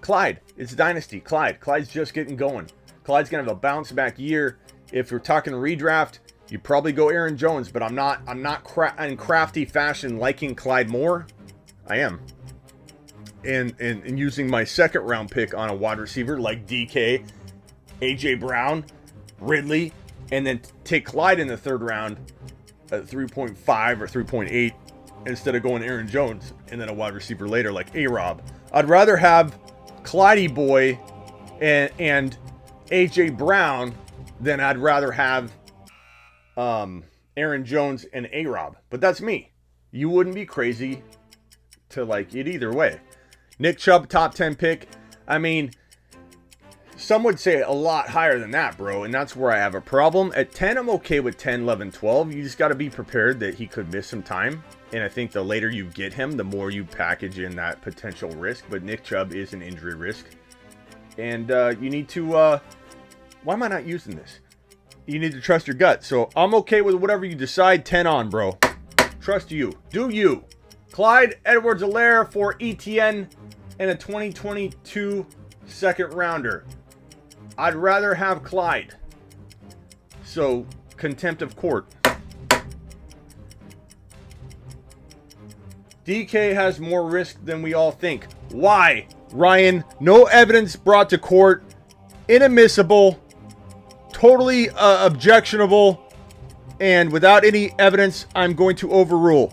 Clyde, it's dynasty. Clyde's just getting going. Clyde's gonna have a bounce back year. If you're talking redraft, you probably go Aaron Jones, but I'm not in crafty fashion liking Clyde more. I am. And using my 2nd round pick on a wide receiver like DK, AJ Brown, Ridley, and then take Clyde in the 3rd round at 3.5 or 3.8 instead of going Aaron Jones and then a wide receiver later like A-Rob. I'd rather have Clydey boy and AJ Brown than I'd rather have Aaron Jones and A-Rob. But that's me. You wouldn't be crazy to like it either way. Nick Chubb, top 10 pick. I mean, some would say a lot higher than that, bro, and that's where I have a problem. At 10, I'm okay with 10, 11, 12. You just got to be prepared that he could miss some time, and I think the later you get him, the more you package in that potential risk, but Nick Chubb is an injury risk, and you need to, why am I not using this? You need to trust your gut, so I'm okay with whatever you decide. 10 on, bro. Trust you. Do you. Clyde Edwards-Helaire for ETN and a 2022 2nd rounder. I'd rather have Clyde. So, contempt of court. DK has more risk than we all think. Why? Ryan, no evidence brought to court. Inadmissible. Totally objectionable. And without any evidence, I'm going to overrule.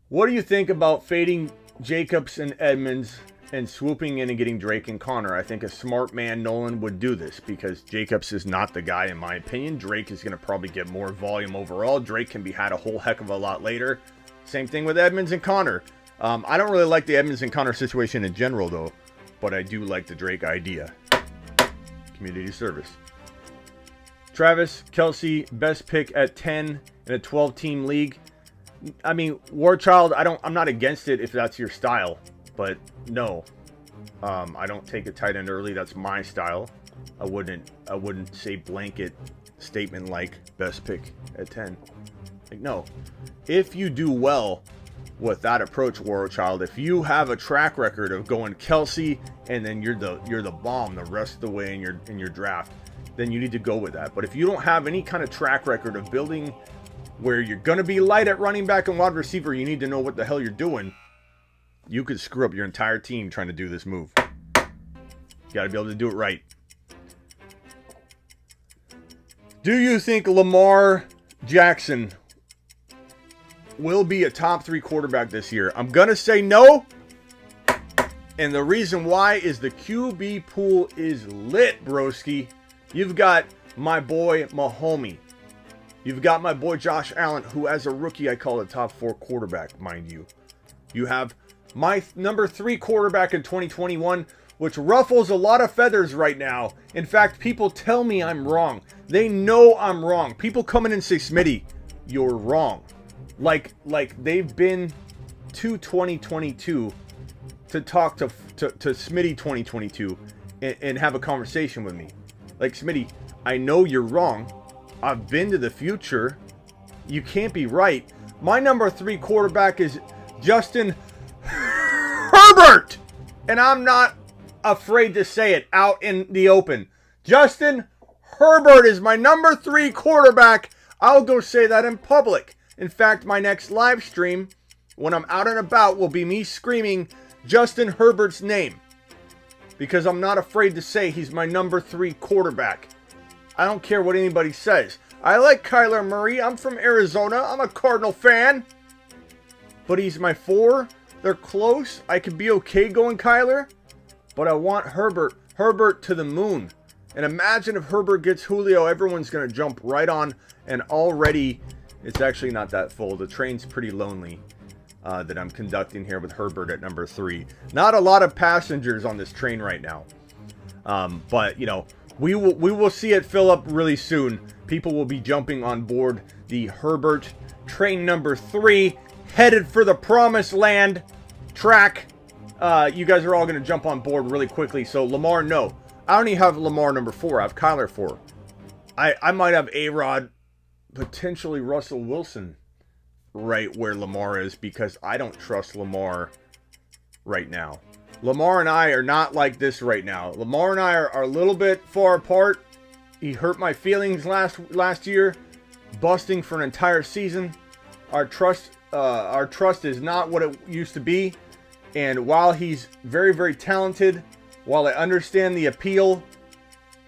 What do you think about fading Jacobs and Edmonds and swooping in and getting Drake and Connor. I think a smart man, Nolan, would do this because Jacobs is not the guy, in my opinion. Drake is going to probably get more volume overall. Drake can be had a whole heck of a lot later. Same thing with Edmonds and Connor. I don't really like the Edmonds and Connor situation in general, though, but I do like the Drake idea. Community service. Travis Kelce, best pick at 10 in a 12-team league. I mean, Warchild, I'm not against it if that's your style, but no. I don't take a tight end early. That's my style. I wouldn't say blanket statement like best pick at 10. Like, no. If you do well with that approach, Warchild, if you have a track record of going Kelce and then you're the bomb the rest of the way in your draft, then you need to go with that. But if you don't have any kind of track record of building where you're going to be light at running back and wide receiver, you need to know what the hell you're doing. You could screw up your entire team trying to do this move. You got to be able to do it right. Do you think Lamar Jackson will be a top 3 quarterback this year? I'm going to say no. And the reason why is the QB pool is lit, broski. You've got my boy Mahomie. You've got my boy Josh Allen, who as a rookie I call a top 4 quarterback, mind you. You have my number 3 quarterback in 2021, which ruffles a lot of feathers right now. In fact, people tell me I'm wrong. They know I'm wrong. People come in and say, Smitty, you're wrong. Like they've been to 2022 to talk to Smitty 2022 and have a conversation with me. Like, Smitty, I know you're wrong. I've been to the future. You can't be right. My number 3 quarterback is Justin Herbert. And I'm not afraid to say it out in the open. Justin Herbert is my number 3 quarterback. I'll go say that in public. In fact, my next live stream, when I'm out and about, will be me screaming Justin Herbert's name. Because I'm not afraid to say he's my number 3 quarterback. I don't care what anybody says. I like Kyler Murray. I'm from Arizona. I'm a Cardinal fan. But he's my 4. They're close. I could be okay going Kyler. But I want Herbert to the moon. And imagine if Herbert gets Julio, everyone's going to jump right on. And already, it's actually not that full. The train's pretty lonely that I'm conducting here with Herbert at number 3. Not a lot of passengers on this train right now. But, you know, we will see it fill up really soon. People will be jumping on board the Herbert train number 3, headed for the promised land track. You guys are all going to jump on board really quickly. So Lamar, no. I don't even have Lamar number 4. I have Kyler 4. I might have A-Rod, potentially Russell Wilson, right where Lamar is, because I don't trust Lamar right now. Lamar and I are not like this right now. Lamar and I are a little bit far apart. He hurt my feelings last year, busting for an entire season. Our trust is not what it used to be. And while he's very, very talented, while I understand the appeal,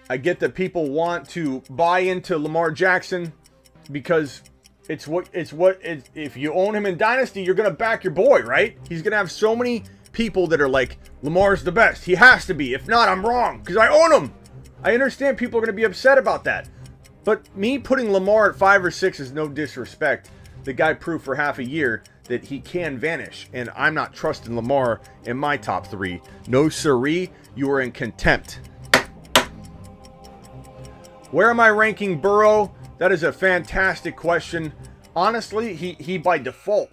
I get that people want to buy into Lamar Jackson because if you own him in Dynasty, you're going to back your boy, right? He's going to have so many people that are like, Lamar's the best. He has to be. If not, I'm wrong because I own him. I understand people are going to be upset about that. But me putting Lamar at 5 or 6 is no disrespect. The guy proved for half a year that he can vanish. And I'm not trusting Lamar in my top 3. No siree, you are in contempt. Where am I ranking Burrow? That is a fantastic question. Honestly, he by default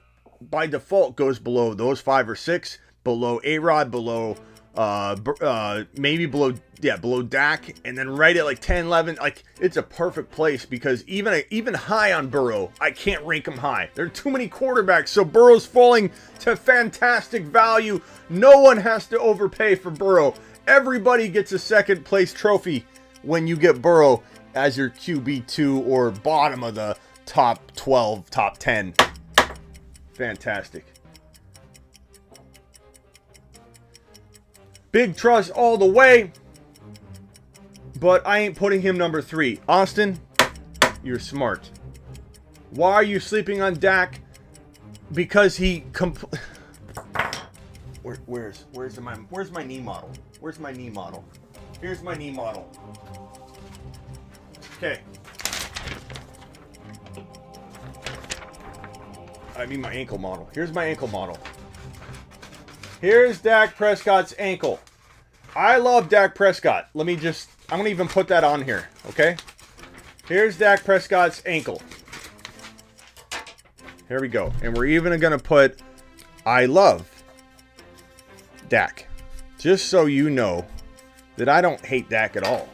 goes below those 5 or 6, below A-Rod, below maybe below Dak, and then right at like 10, 11. Like, it's a perfect place because even high on Burrow, I can't rank him high. There are too many quarterbacks, so Burrow's falling to fantastic value. No one has to overpay for Burrow. Everybody gets a second place trophy when you get Burrow as your QB2 or bottom of the top 12, top 10. Fantastic. Big trust all the way, but I ain't putting him number 3. Austin, you're smart. Why are you sleeping on Dak? Because he Where's my knee model? Where's my knee model? Here's my knee model. Okay. I mean my ankle model. Here's my ankle model. Here's Dak Prescott's ankle. I love Dak Prescott. I'm going to even put that on here, okay? Here's Dak Prescott's ankle. Here we go. And we're even going to put, I love Dak. Just so you know that I don't hate Dak at all.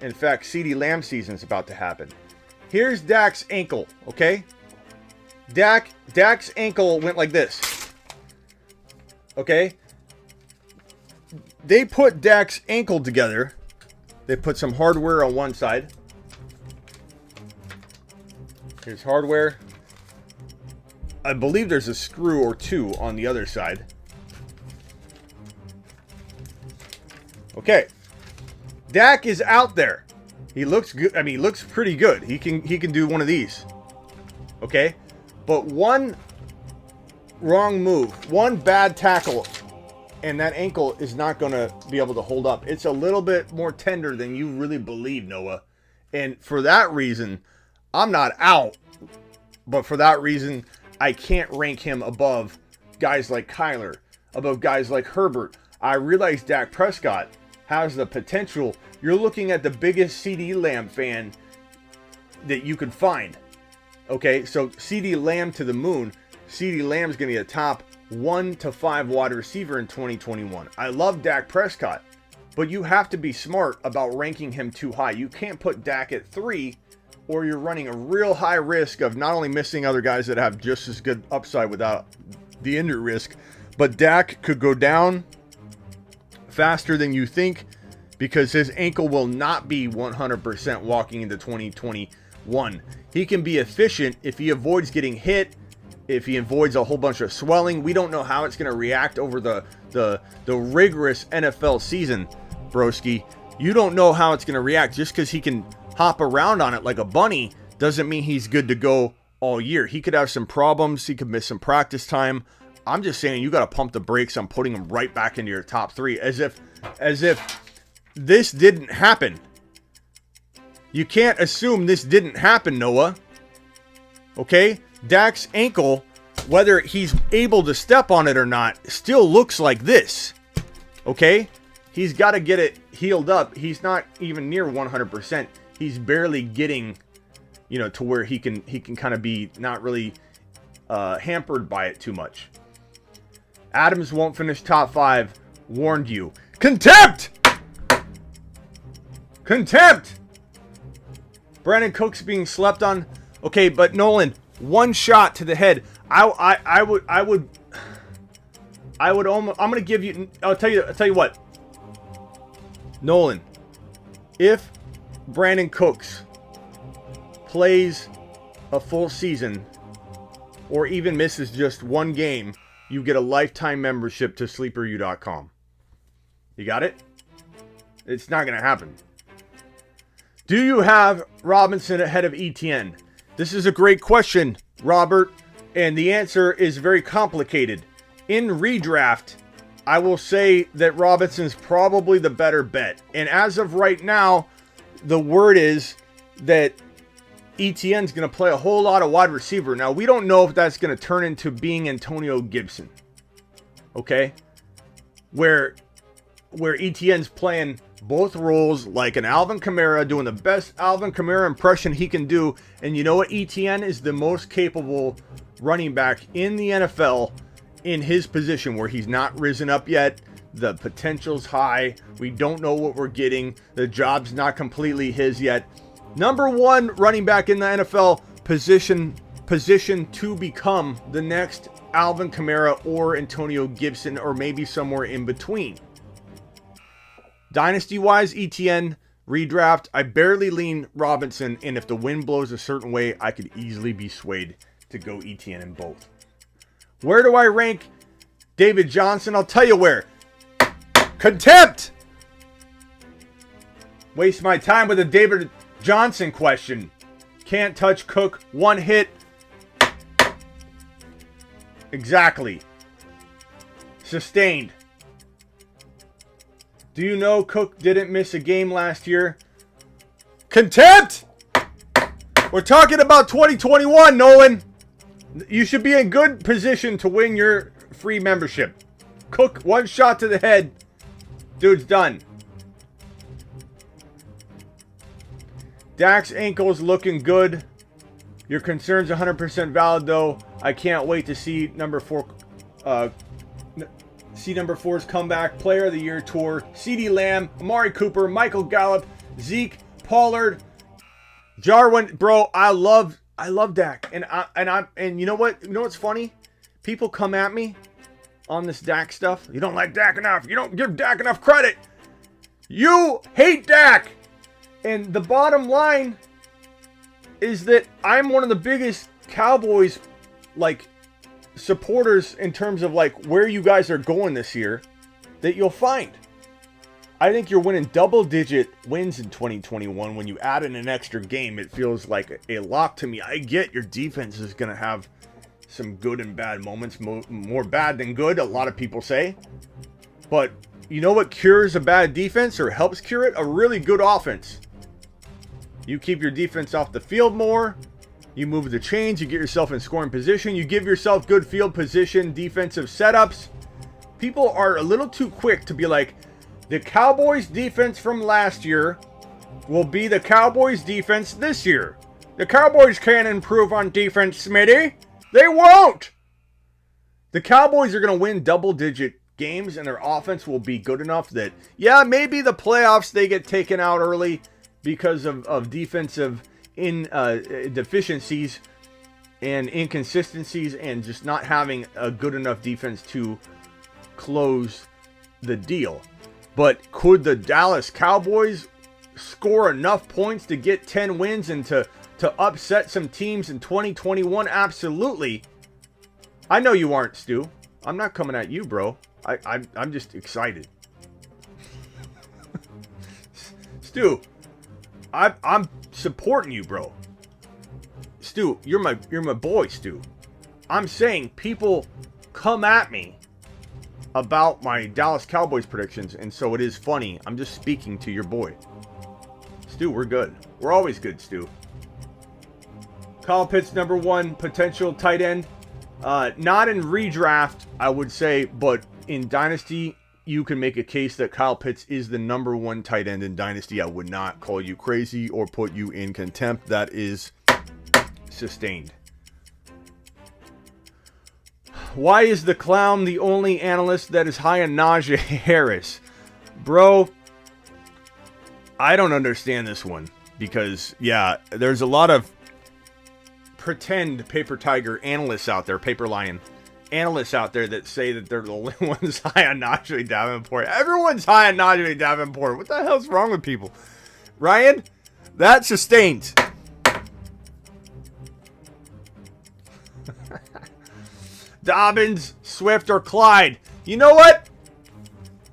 In fact, CeeDee Lamb season's about to happen. Here's Dak's ankle, okay? Dak's ankle went like this. Okay? They put Dak's ankle together. They put some hardware on one side. Here's hardware. I believe there's a screw or two on the other side. Okay. Dak is out there. He looks good. I mean, he looks pretty good. He can do one of these. Okay? But one wrong move, one bad tackle, and that ankle is not going to be able to hold up. It's a little bit more tender than you really believe, Noah. And for that reason, I'm not out. But for that reason, I can't rank him above guys like Kyler, above guys like Herbert. I realize Dak Prescott has the potential. You're looking at the biggest CeeDee Lamb fan that you could find. Okay, so CeeDee Lamb to the moon. CeeDee Lamb's going to be a top 1 to 5 wide receiver in 2021. I love Dak Prescott, but you have to be smart about ranking him too high. You can't put Dak at 3, or you're running a real high risk of not only missing other guys that have just as good upside without the injury risk, but Dak could go down faster than you think because his ankle will not be 100% walking into 2021. He can be efficient if he avoids getting hit, if he avoids a whole bunch of swelling. We don't know how it's going to react over the rigorous NFL season, broski. You don't know how it's going to react. Just because he can hop around on it like a bunny doesn't mean he's good to go all year. He could have some problems. He could miss some practice time. I'm just saying you got to pump the brakes on putting him right back into your top 3 as if this didn't happen. You can't assume this didn't happen, Noah. Okay? Dak's ankle, whether he's able to step on it or not, still looks like this. Okay? He's got to get it healed up. He's not even near 100%. He's barely getting, to where he can kind of be not really hampered by it too much. Adams won't finish top 5. Warned you. Contempt! Contempt! Brandon Cooks being slept on. Okay, but Nolan, one shot to the head. I would almost. I'm gonna give you. I'll tell you what. Nolan, if Brandon Cooks plays a full season, or even misses just one game, you get a lifetime membership to sleeperu.com. You got it? It's not gonna happen. Do you have Robinson ahead of ETN? This is a great question, Robert, and the answer is very complicated. In redraft, I will say that Robinson's probably the better bet. And as of right now, the word is that ETN's going to play a whole lot of wide receiver. Now, we don't know if that's going to turn into being Antonio Gibson. Okay? Where ETN's playing both roles like an Alvin Kamara, doing the best Alvin Kamara impression he can do. And you know what? ETN is the most capable running back in the NFL in his position, where he's not risen up yet. The potential's high. We don't know what we're getting. The job's not completely his yet. Number 1 running back in the NFL, position to become the next Alvin Kamara or Antonio Gibson, or maybe somewhere in between. Dynasty-wise, ETN, redraft, I barely lean Robinson, and if the wind blows a certain way, I could easily be swayed to go ETN in both. Where do I rank David Johnson? I'll tell you where. Contempt! Waste my time with a David Johnson question. Can't touch Cook, one hit. Exactly. Sustained. Do you know Cook didn't miss a game last year? Contempt! We're talking about 2021, Nolan. You should be in good position to win your free membership. Cook, one shot to the head. Dude's done. Dak's ankle's looking good. Your concern's 100% valid, though. I can't wait to see number 4's comeback. Player of the Year tour. CeeDee Lamb, Amari Cooper, Michael Gallup, Zeke, Pollard, Jarwin. Bro, I love Dak. And you know what? You know what's funny? People come at me on this Dak stuff. You don't like Dak enough. You don't give Dak enough credit. You hate Dak. And the bottom line is that I'm one of the biggest Cowboys supporters in terms of where you guys are going this year that you'll find. I think you're winning double-digit wins in 2021. When you add in an extra game, it feels like a lock to me. I get your defense is going to have some good and bad moments, more bad than good, a lot of people say. But you know what cures a bad defense or helps cure it? A really good offense. You keep your defense off the field more. You move the chains. You get yourself in scoring position. You give yourself good field position, defensive setups. People are a little too quick to be like, the Cowboys defense from last year will be the Cowboys defense this year. The Cowboys can't improve on defense, Smitty. They won't. The Cowboys are going to win double-digit games, and their offense will be good enough that, yeah, maybe the playoffs they get taken out early because of defensive deficiencies and inconsistencies and just not having a good enough defense to close the deal. But could the Dallas Cowboys score enough points to get 10 wins and to upset some teams in 2021? Absolutely. I know you aren't, Stu. I'm not coming at you, bro. I'm just excited. Stu, I'm supporting you, bro. Stu, you're my boy, Stu. I'm saying people come at me about my Dallas Cowboys predictions, and so it is funny. I'm just speaking to your boy. Stu, we're good. We're always good, Stu. Kyle Pitts, number 1 potential tight end. Not in redraft, I would say, but in Dynasty, you can make a case that Kyle Pitts is the number 1 tight end in Dynasty. I would not call you crazy or put you in contempt. That is sustained. Why is the clown the only analyst that is high on Najee Harris? Bro, I don't understand this one. Because, yeah, there's a lot of pretend paper tiger analysts out there, paper lion analysts out there that say that they're the only ones high on Najee Davenport. Everyone's high on Najee Davenport. What the hell's wrong with people? Ryan, that's sustained. Dobbins, Swift, or Clyde? You know what?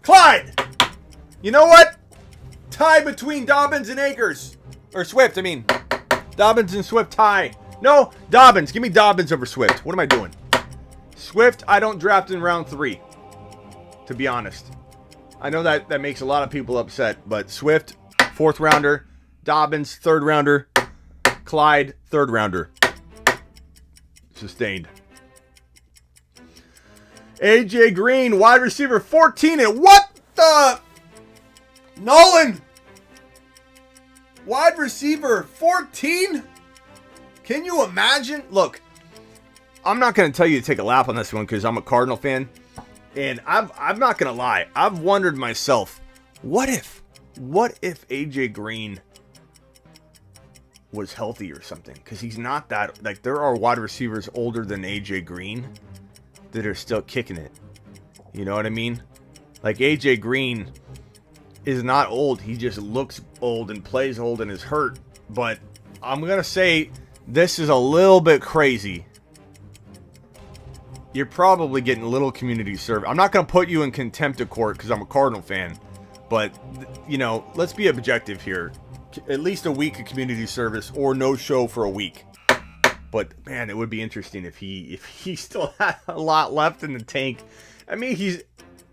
Clyde! You know what? Tie between Dobbins and Akers. Or Swift, I mean. Dobbins and Swift tie. No, Dobbins. Give me Dobbins over Swift. What am I doing? Swift, I don't draft in round 3. To be honest. I know that makes a lot of people upset. But Swift, 4th rounder. Dobbins, 3rd rounder. Clyde, 3rd rounder. Sustained. AJ Green, wide receiver 14. And what the? Nolan. Wide receiver 14? Can you imagine? Look, I'm not going to tell you to take a lap on this one because I'm a Cardinal fan. And I'm not going to lie. I've wondered myself, what if AJ Green was healthy or something? Because he's not that, there are wide receivers older than AJ Green that are still kicking it. You know what I mean? AJ Green is not old. He just looks old and plays old and is hurt. But I'm going to say this is a little bit crazy. You're probably getting a little community service. I'm not going to put you in contempt of court because I'm a Cardinal fan. But, let's be objective here. At least a week of community service or no show for a week. But, man, it would be interesting if he still had a lot left in the tank I mean, he's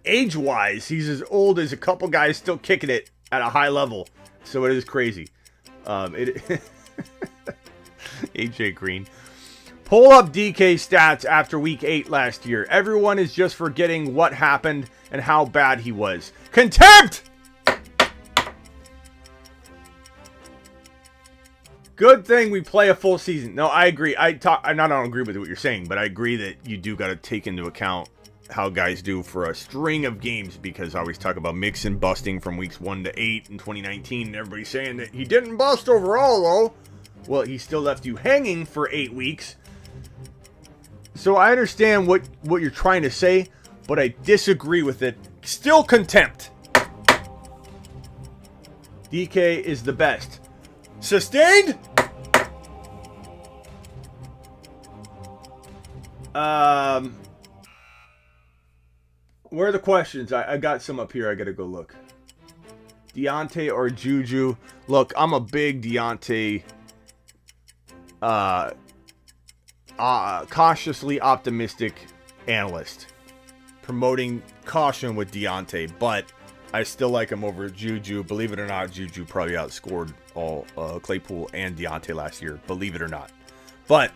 age-wise, he's as old as a couple guys still kicking it at a high level. So it is crazy. AJ Green. Pull up DK stats after week 8 last year. Everyone is just forgetting what happened and how bad he was. Contempt! Good thing we play a full season. No, I agree. I don't agree with what you're saying, but I agree that you do got to take into account how guys do for a string of games, because I always talk about Mixon busting from weeks 1 to 8 in 2019, and everybody's saying that he didn't bust overall, though. Well, he still left you hanging for 8 weeks. So I understand what you're trying to say, but I disagree with it. Still contempt. DK is the best. Sustained? Where are the questions? I got some up here. I gotta go look. Deontay or Juju? Look, I'm a big Deontay cautiously optimistic analyst, promoting caution with Deontay, but I still like him over Juju. Believe it or not, Juju probably outscored all Claypool and Deontay last year. Believe it or not. But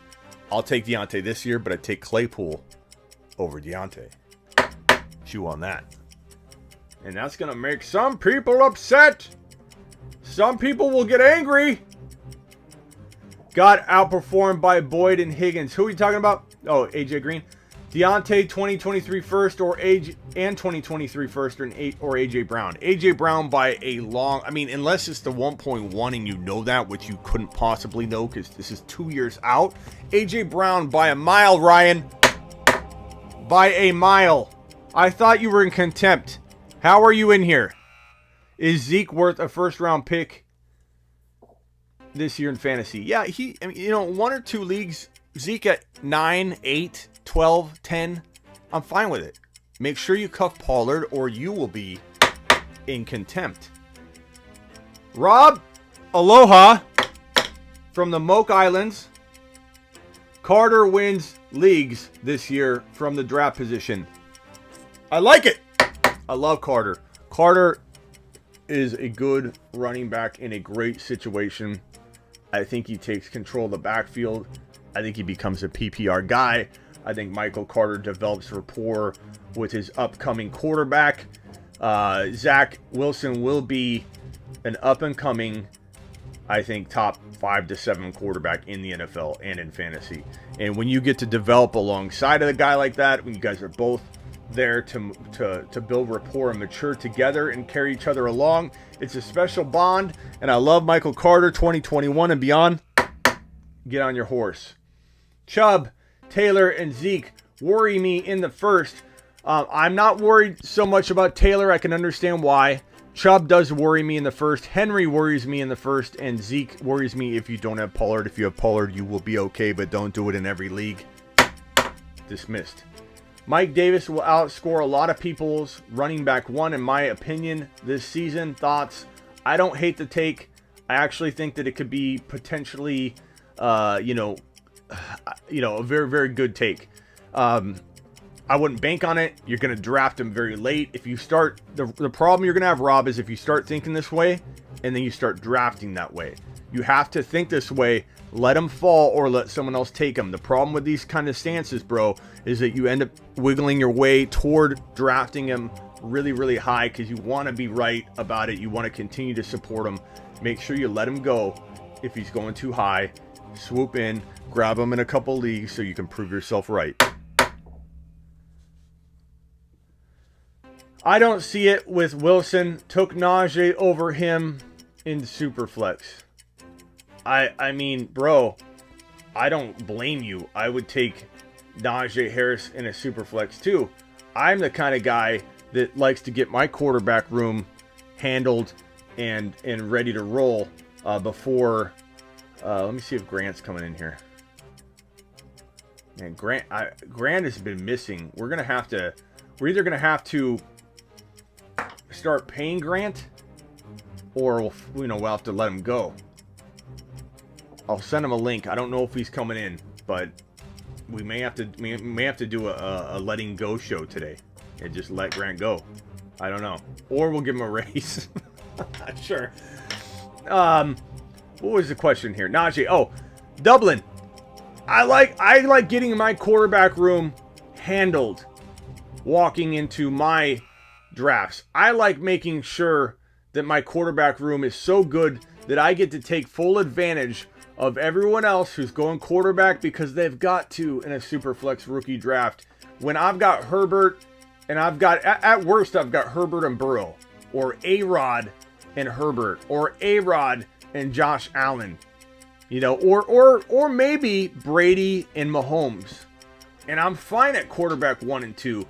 I'll take Deontay this year, but I take Claypool over Deontay. Chew on that. And that's going to make some people upset. Some people will get angry. Got outperformed by Boyd and Higgins. Who are you talking about? Oh, AJ Green. Deontay 2023 first or age and 2023 first or AJ Brown. AJ Brown by a long, I mean, unless it's the 1.1 and you know that, which you couldn't possibly know because this is 2 years out. AJ Brown by a mile, Ryan. By a mile. I thought you were in contempt. How are you in here? Is Zeke worth a first round pick this year in fantasy? Yeah, I mean, 1 or 2 leagues, Zeke at 9, 8, 12, 10, I'm fine with it. Make sure you cuff Pollard or you will be in contempt. Rob, aloha from the Moke Islands. Carter wins leagues this year from the draft position. I like it. I love Carter. Carter is a good running back in a great situation. I think he takes control of the backfield. I think he becomes a PPR guy. I think Michael Carter develops rapport with his upcoming quarterback. Zach Wilson will be an up-and-coming, I think, top 5 to 7 quarterback in the NFL and in fantasy. And when you get to develop alongside of a guy like that, when you guys are both there to build rapport and mature together and carry each other along, it's a special bond. And I love Michael Carter 2021 and beyond. Get on your horse. Chubb, Taylor, and Zeke worry me in the first. I'm not worried so much about Taylor. I can understand why. Chubb does worry me in the first. Henry worries me in the first. And Zeke worries me if you don't have Pollard. If you have Pollard, you will be okay, but don't do it in every league. Dismissed. Mike Davis will outscore a lot of people's running back 1, in my opinion, this season. Thoughts? I don't hate the take. I actually think that it could be potentially, a very, very good take. I wouldn't bank on it. You're going to draft him very late. If you start, the problem you're going to have, Rob, is if you start thinking this way and then you start drafting that way. You have to think this way, let him fall or let someone else take him. The problem with these kind of stances, bro, is that you end up wiggling your way toward drafting him really, really high because you want to be right about it. You want to continue to support him. Make sure you let him go if he's going too high. Swoop in, grab him in a couple leagues so you can prove yourself right. I don't see it with Wilson. Took Najee over him in Superflex. I mean, bro, I don't blame you. I would take Najee Harris in a Superflex too. I'm the kind of guy that likes to get my quarterback room handled and ready to roll before. Let me see if Grant's coming in here. Man, Grant has been missing. We're either gonna have to start paying Grant, or we'll have to let him go. I'll send him a link. I don't know if he's coming in, but we may have to do a letting go show today. and just let Grant go. I don't know. Or we'll give him a raise. Not sure. What was the question here? Najee. Oh, Dublin. I like getting my quarterback room handled walking into my drafts. I like making sure that my quarterback room is so good that I get to take full advantage of everyone else who's going quarterback because they've got to in a Superflex rookie draft. When I've got Herbert and I've got, at worst, I've got Herbert and Burrow, or A-Rod and Herbert, or A-Rod and Josh Allen, you know, or maybe Brady and Mahomes. And I'm fine at quarterback 1 and 2.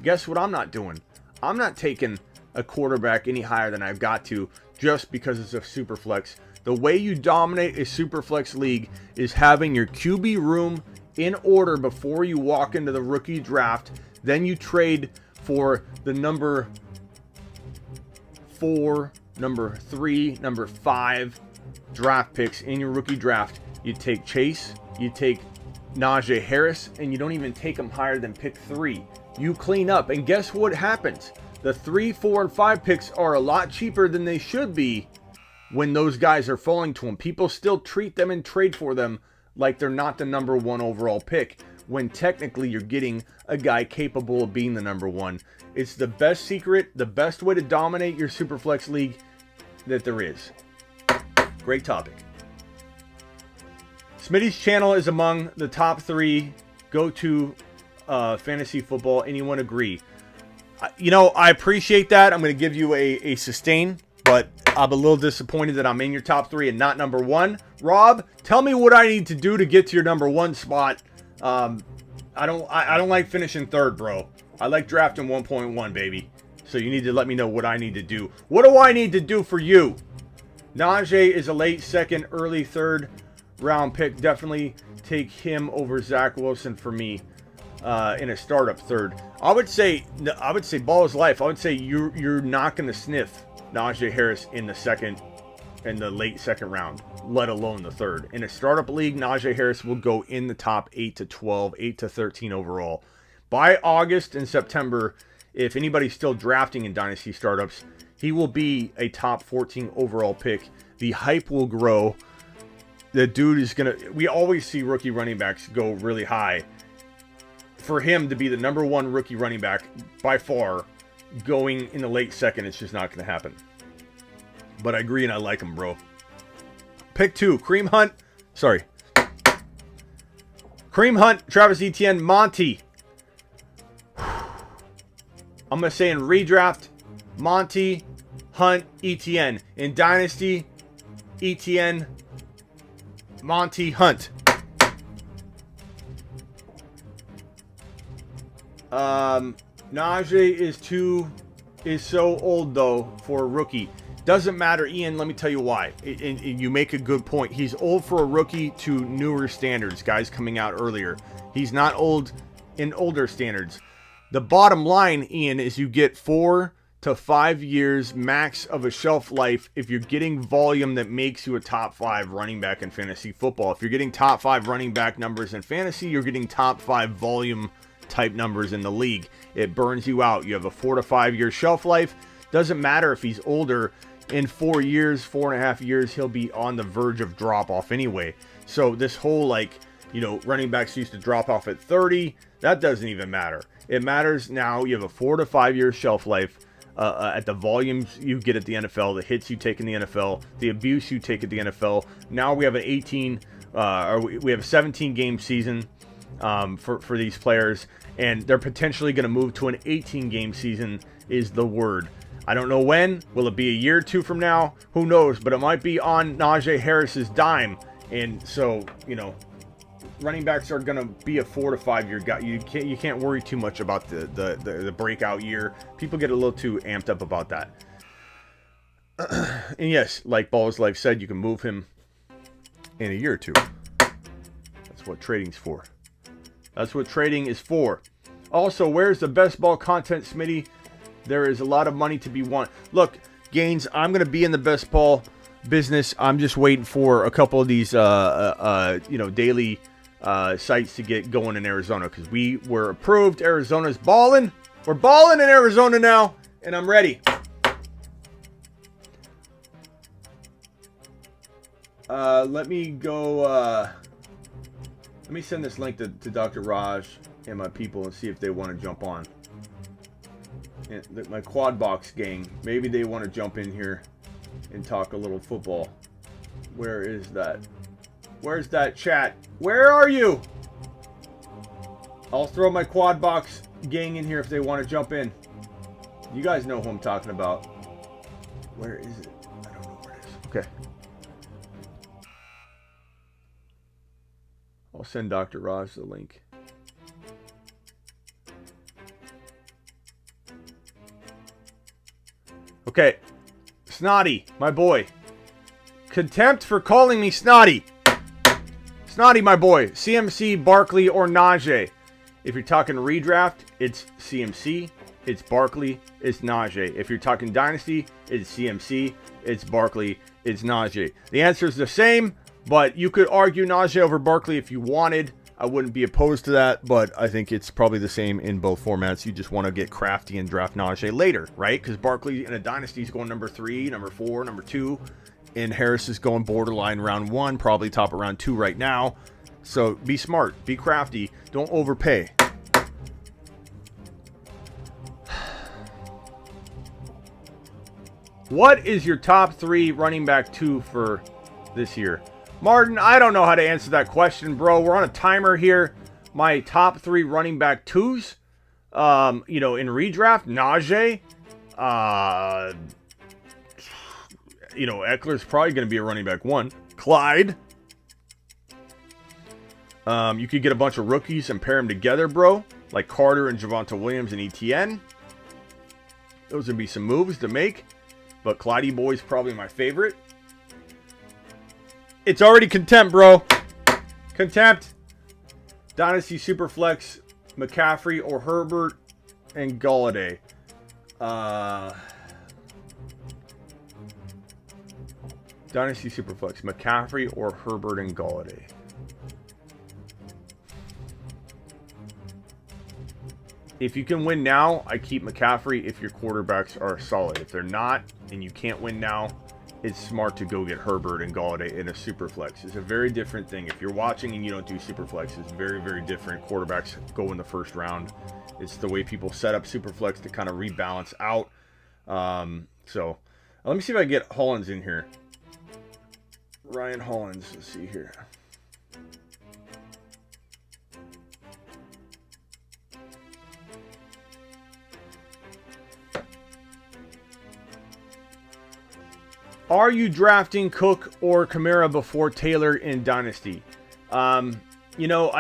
Guess what I'm not doing? I'm not taking a quarterback any higher than I've got to just because it's a Superflex. The way you dominate a Superflex league is having your QB room in order before you walk into the rookie draft. Then you trade for the number 4, number 3, number 5 draft picks in your rookie draft. You take Chase, you take Najee Harris, and you don't even take them higher than pick 3. You clean up, and guess what happens? The 3, 4, and 5 picks are a lot cheaper than they should be when those guys are falling to them. People still treat them and trade for them like they're not the number 1 overall pick, when technically you're getting a guy capable of being the number 1. It's the best secret, the best way to dominate your Superflex league that there is. Great topic. Smitty's channel is among the top 3 go-to fantasy football. Anyone agree? You know, I appreciate that. I'm going to give you a sustain, but I'm a little disappointed that I'm in your top 3 and not number 1. Rob, tell me what I need to do to get to your number 1 spot. I don't like finishing 3rd, bro. I like drafting 1.1, baby. So you need to let me know what I need to do. What do I need to do for you? Najee is a late 2nd, early 3rd round pick. Definitely take him over Zach Wilson for me in a startup 3rd. I would say ball is life. I would say you're not going to sniff Najee Harris in the 2nd and the late 2nd round, let alone the 3rd. In a startup league, Najee Harris will go in the top 8 to 12, 8 to 13 overall. By August and September, if anybody's still drafting in Dynasty startups, he will be a top 14 overall pick. The hype will grow. The dude is going to... We always see rookie running backs go really high. For him to be the number 1 rookie running back, by far, going in the late 2nd, it's just not going to happen. But I agree and I like him, bro. Pick 2, Kareem Hunt. Sorry. Kareem Hunt, Travis Etienne, Monty. I'm going to say in redraft, Monty, Hunt, Etienne. In Dynasty, Etienne, Monty, Hunt. Najee is so old though for a rookie. Doesn't matter, Ian. Let me tell you why. And you make a good point. He's old for a rookie to newer standards. Guys coming out earlier. He's not old in older standards. The bottom line, Ian, is you get 4 to 5 years max of a shelf life if you're getting volume that makes you a top 5 running back in fantasy football. If you're getting top 5 running back numbers in fantasy, you're getting top 5 volume type numbers in the league. It burns you out. You have a 4 to 5 year shelf life. Doesn't matter if he's older. In 4 years, 4.5 years, he'll be on the verge of drop off anyway. So this whole, like, you know, running backs used to drop off at 30, that doesn't even matter. It matters now. You have a 4 to 5 year shelf life at the volumes you get at the NFL, the hits you take in the NFL, the abuse you take at the NFL. Now we have an 18, or we have a 17 game season for these players, and they're potentially going to move to an 18 game season is the word. I don't know when. Will it be a year or 2 from now? Who knows? But it might be on Najee Harris's dime. And so, you know, running backs are going to be a 4 to 5 year guy. You can't worry too much about the breakout year. People get a little too amped up about that. And yes, like Balls Life said, you can move him in a year or 2. That's what trading's for. That's what trading is for. Also, where's the best ball content, Smitty? There is a lot of money to be won. Look, Gaines, I'm going to be in the best ball business. I'm just waiting for a couple of these, daily sites to get going in Arizona because we were approved. Arizona's balling. We're balling in Arizona now, and I'm ready. Let me go. Let me send this link to Dr. Raj and my people and see if they want to jump on. And my quad box gang, maybe they want to jump in here and talk a little football. Where is that? Where's that chat? Where are you? I'll throw my quad box gang in here if they want to jump in. You guys know who I'm talking about. Where is it? I don't know where it is. Okay. I'll send Dr. Raj the link. Okay. Snotty, my boy. Contempt for calling me Snotty. Snotty, my boy. CMC, Barkley, or Najee. If you're talking redraft, it's CMC, it's Barkley, it's Najee. If you're talking dynasty, it's CMC, it's Barkley, it's Najee. The answer is the same, but you could argue Najee over Barkley if you wanted. I wouldn't be opposed to that, but I think it's probably the same in both formats. You just want to get crafty and draft Najee later, right? Because Barkley in a dynasty is going number 3, number 4, number 2. And Harris is going borderline round 1, probably top of round 2 right now. So be smart, be crafty, don't overpay. What is your top 3 running back 2 for this year? Martin, I don't know how to answer that question, bro. We're on a timer here. My top 3 running back 2s, in redraft, Najee, Eckler's probably going to be a running back 1. Clyde. You could get a bunch of rookies and pair them together, bro. Like Carter and Javonte Williams and ETN. Those would be some moves to make. But Clydey Boy's probably my favorite. It's already contempt, bro. Contempt. Dynasty Superflex, McCaffrey or Herbert and Golladay. Dynasty Superflex, McCaffrey or Herbert and Golladay. If you can win now, I keep McCaffrey if your quarterbacks are solid. If they're not, and you can't win now, it's smart to go get Herbert and Golladay in a Superflex. It's a very different thing. If you're watching and you don't do Superflex, it's very, very different. Quarterbacks go in the first round. It's the way people set up Superflex to kind of rebalance out. So let me see if I can get Hollins in here. Ryan Hollins, let's see here. Are you drafting Cook or Kamara before Taylor in Dynasty? I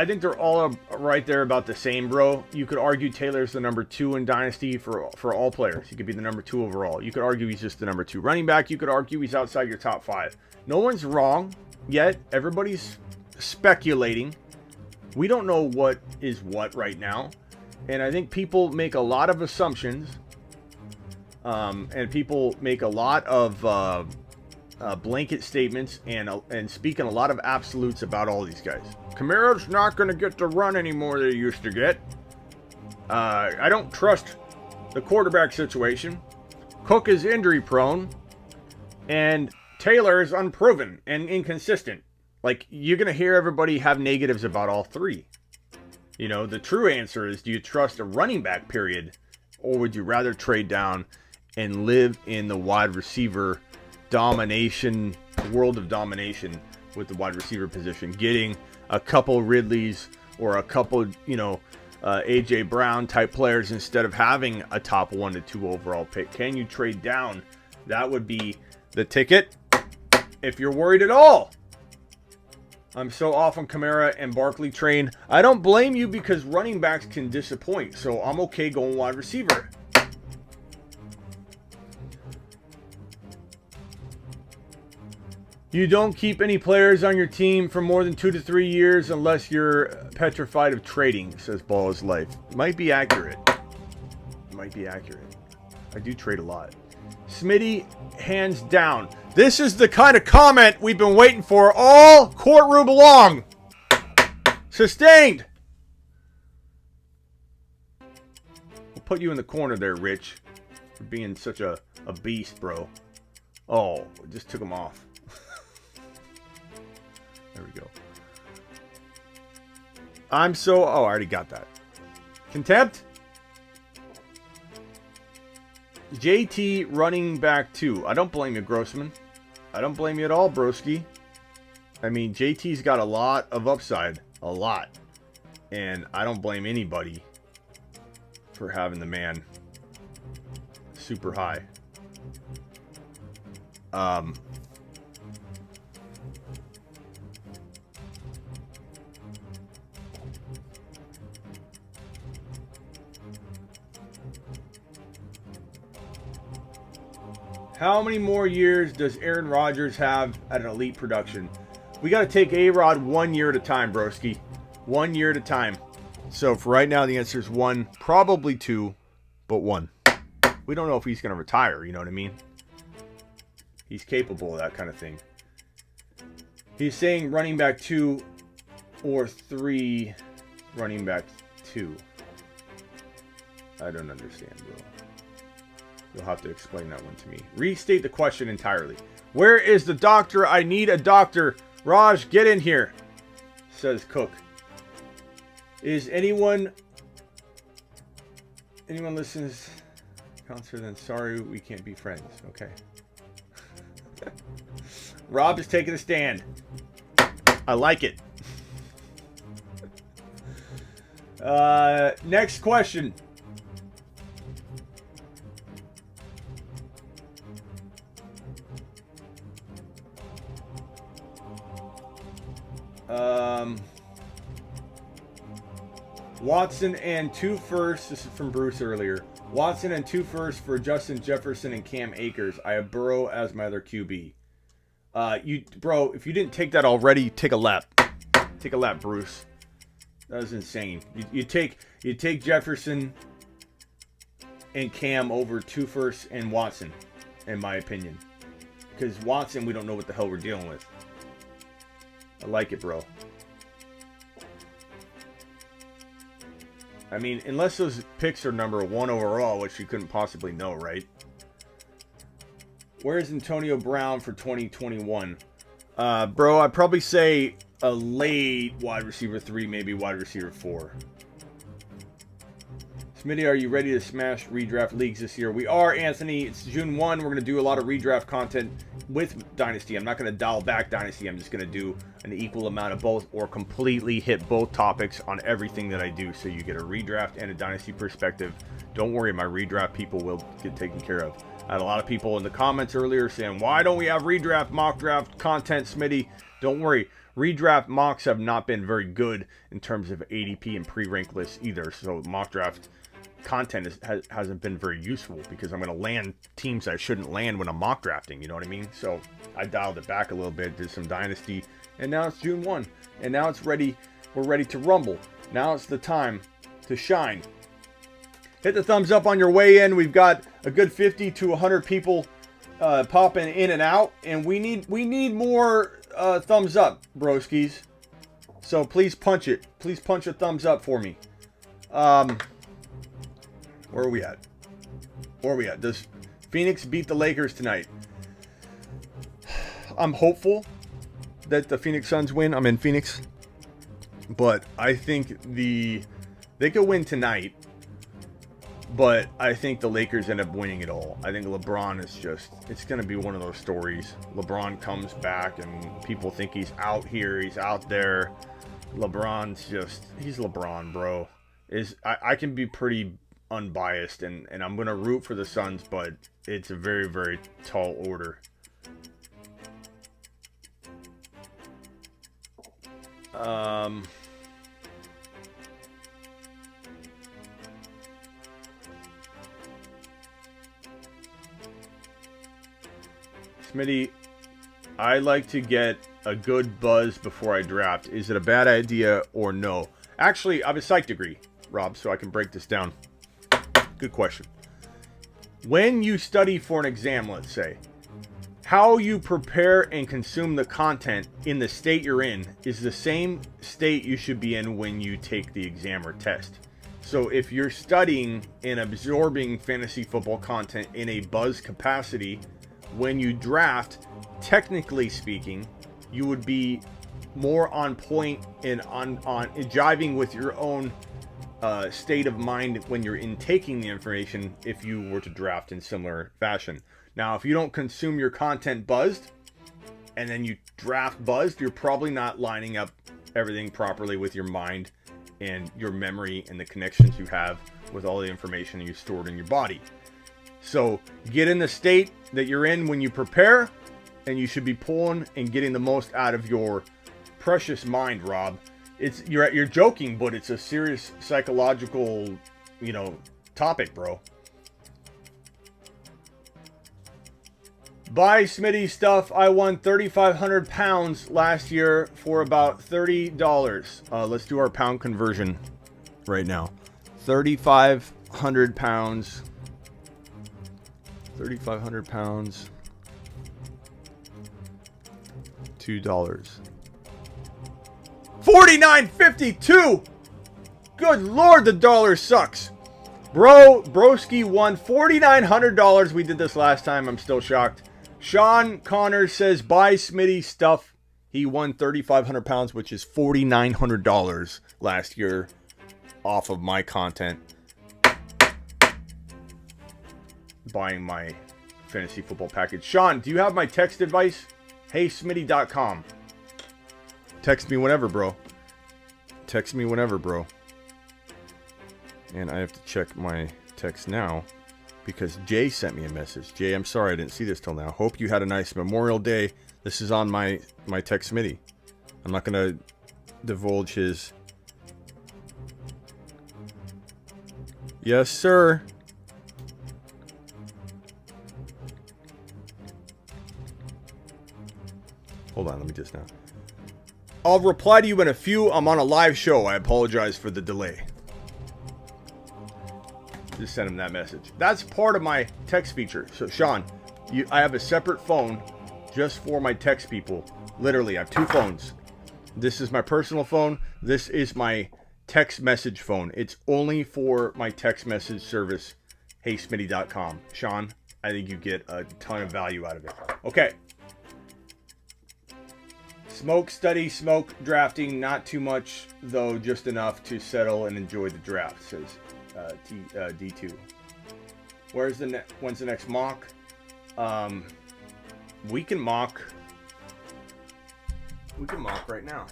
think they're all right there about the same, bro. You could argue Taylor's the number 2 in Dynasty for all players. He could be the number 2 overall. You could argue he's just the number 2 running back. You could argue he's outside your top 5. No one's wrong yet. Everybody's speculating. We don't know what is what right now. And I think people make a lot of assumptions. And people make a lot of blanket statements and speaking a lot of absolutes about all these guys. Kamara's not going to get the run anymore that he used to get. I don't trust the quarterback situation. Cook is injury prone. And Taylor is unproven and inconsistent. Like, you're going to hear everybody have negatives about all 3. The true answer is, do you trust a running back, period? Or would you rather trade down and live in the wide receiver domination, world of domination with the wide receiver position, getting a couple Ridleys or a couple, AJ Brown type players instead of having a top 1 to 2 overall pick? Can you trade down? That would be the ticket if you're worried at all. I'm so off on Kamara and Barkley train. I don't blame you because running backs can disappoint, so I'm okay going wide receiver. You don't keep any players on your team for more than 2 to 3 years unless you're petrified of trading, says Ball is Life. Might be accurate. I do trade a lot. Smitty, hands down. This is the kind of comment we've been waiting for all courtroom long. Sustained. We'll put you in the corner there, Rich, for being such a beast, bro. Oh, just took him off. There we go. I'm so... Oh, I already got that. Contempt? JT running back 2. I don't blame you, Grossman. I don't blame you at all, broski. I mean, JT's got a lot of upside. A lot. And I don't blame anybody for having the man super high. How many more years does Aaron Rodgers have at an elite production? We got to take A-Rod 1 year at a time, broski. 1 year at a time. So for right now, the answer is 1, probably 2, but 1. We don't know if he's going to retire, you know what I mean? He's capable of that kind of thing. He's saying running back 2 or 3 running back 2. I don't understand, bro. You'll have to explain that one to me. Restate the question entirely. Where is the doctor? I need a doctor. Raj, get in here, says Cook. Is anyone listens concert? Then sorry, we can't be friends. Okay. Rob is taking a stand. I like it. Next question. Watson and 2 firsts. This is from Bruce earlier. Watson and 2 firsts for Justin Jefferson and Cam Akers. I have Burrow as my other QB. Bro, if you didn't take that already, take a lap. Take a lap, Bruce. That was insane. You take Jefferson and Cam over 2 firsts and Watson, in my opinion. Because Watson, we don't know what the hell we're dealing with. I like it, bro. I mean, unless those picks are number 1 overall, which you couldn't possibly know, right? Where's Antonio Brown for 2021? Bro, I'd probably say a late wide receiver 3, maybe wide receiver 4. Smitty, are you ready to smash redraft leagues this year? We are, Anthony. It's June 1. We're going to do a lot of redraft content with Dynasty. I'm not going to dial back Dynasty. I'm just going to do an equal amount of both or completely hit both topics on everything that I do. So you get a redraft and a Dynasty perspective. Don't worry, my redraft people will get taken care of. I had a lot of people in the comments earlier saying, why don't we have redraft, mock draft content, Smitty? Don't worry. Redraft mocks have not been very good in terms of ADP and pre-rank lists either. So mock draft content hasn't been very useful because I'm going to land teams I shouldn't land when I'm mock drafting, you know what I mean? So I dialed it back a little bit, did some Dynasty, and now it's June 1. And now it's ready. We're ready to rumble. Now it's the time to shine. Hit the thumbs up on your way in. We've got a good 50 to 100 people popping in and out, and we need more thumbs up, broskies. So please punch it. Please punch a thumbs up for me. Where are we at? Where are we at? Does Phoenix beat the Lakers tonight? I'm hopeful that the Phoenix Suns win. I'm in Phoenix. But I think they could win tonight. But I think the Lakers end up winning it all. I think LeBron is it's going to be one of those stories. LeBron comes back and people think he's out here. He's out there. He's LeBron, bro. I can be pretty unbiased and I'm going to root for the Suns, but it's a very, very tall order. Smitty, I like to get a good buzz before I draft. Is it a bad idea or no? Actually, I have a psych degree, Rob, so I can break this down. Good question. When you study for an exam, let's say, how you prepare and consume the content in the state you're in is the same state you should be in when you take the exam or test. So if you're studying and absorbing fantasy football content in a buzz capacity, when you draft, technically speaking, you would be more on point and on jiving with your own state of mind when you're intaking the information if you were to draft in similar fashion. Now, if you don't consume your content buzzed and then you draft buzzed, you're probably not lining up everything properly with your mind and your memory and the connections you have with all the information you stored in your body. So get in the state that you're in when you prepare, and you should be pulling and getting the most out of your precious mind, Rob. You're joking, but it's a serious psychological, topic, bro. Buy Smitty stuff. I won 3,500 pounds last year for about $30. Let's do our pound conversion right now. 3,500 pounds. 3,500 pounds. $2. 49.52. Good Lord, the dollar sucks. Broski won $4,900. We did this last time. I'm still shocked. Sean Connors says, buy Smitty stuff. He won 3,500 pounds, which is $4,900 last year off of my content. Buying my fantasy football package. Sean, do you have my text advice? HeySmitty.com. Text me whenever, bro. Text me whenever, bro. And I have to check my text now because Jay sent me a message. Jay, I'm sorry I didn't see this till now. Hope you had a nice Memorial Day. This is on my text Smitty. I'm not going to divulge his... Yes, sir. Hold on, let me just now. I'll reply to you in a few. I'm on a live show. I apologize for the delay. Just send him that message. That's part of my text feature. So, Sean, I have a separate phone just for my text people. Literally, I have two phones. This is my personal phone. This is my text message phone. It's only for my text message service, HeySmitty.com. Sean, I think you get a ton of value out of it. Okay. Smoke study, smoke drafting, not too much though, just enough to settle and enjoy the draft, says D2. When's the next mock? We can mock right now.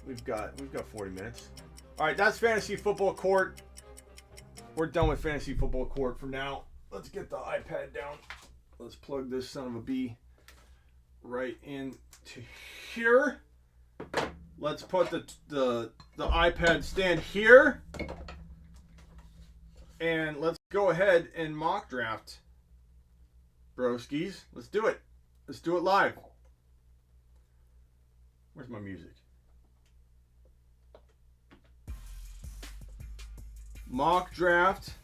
We've got 40 minutes. All right, that's Fantasy Football Court. We're done with Fantasy Football Court for now. Let's get the iPad down. Let's plug this son of a bee right into here. Let's put the iPad stand here. And let's go ahead and mock draft. Broskies. Let's do it. Let's do it live. Where's my music? Mock draft.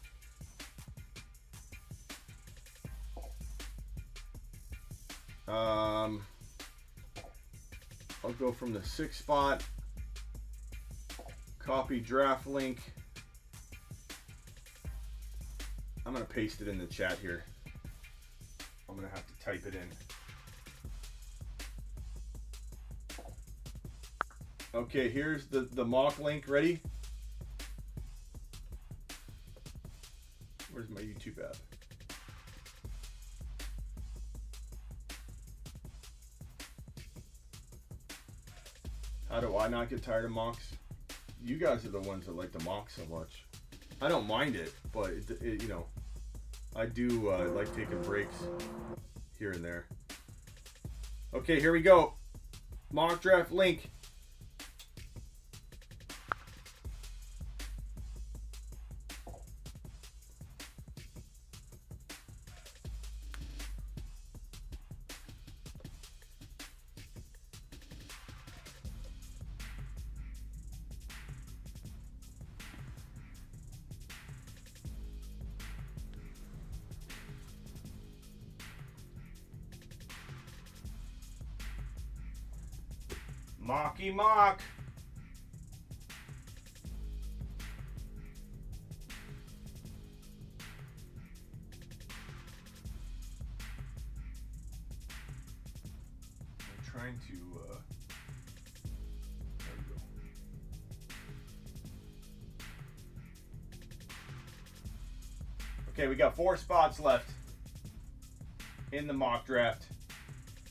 I'll go from the 6th spot. Copy draft link. I'm going to paste it in the chat here. I'm going to have to type it in. Okay, here's the mock link. Ready? Where's my YouTube app? How do I not get tired of mocks? You guys are the ones that like to mock so much. I don't mind it, but I do like taking breaks here and there. Okay, here we go. Mock draft link. Mocky mock. there we go. Okay, we got 4 spots left in the mock draft.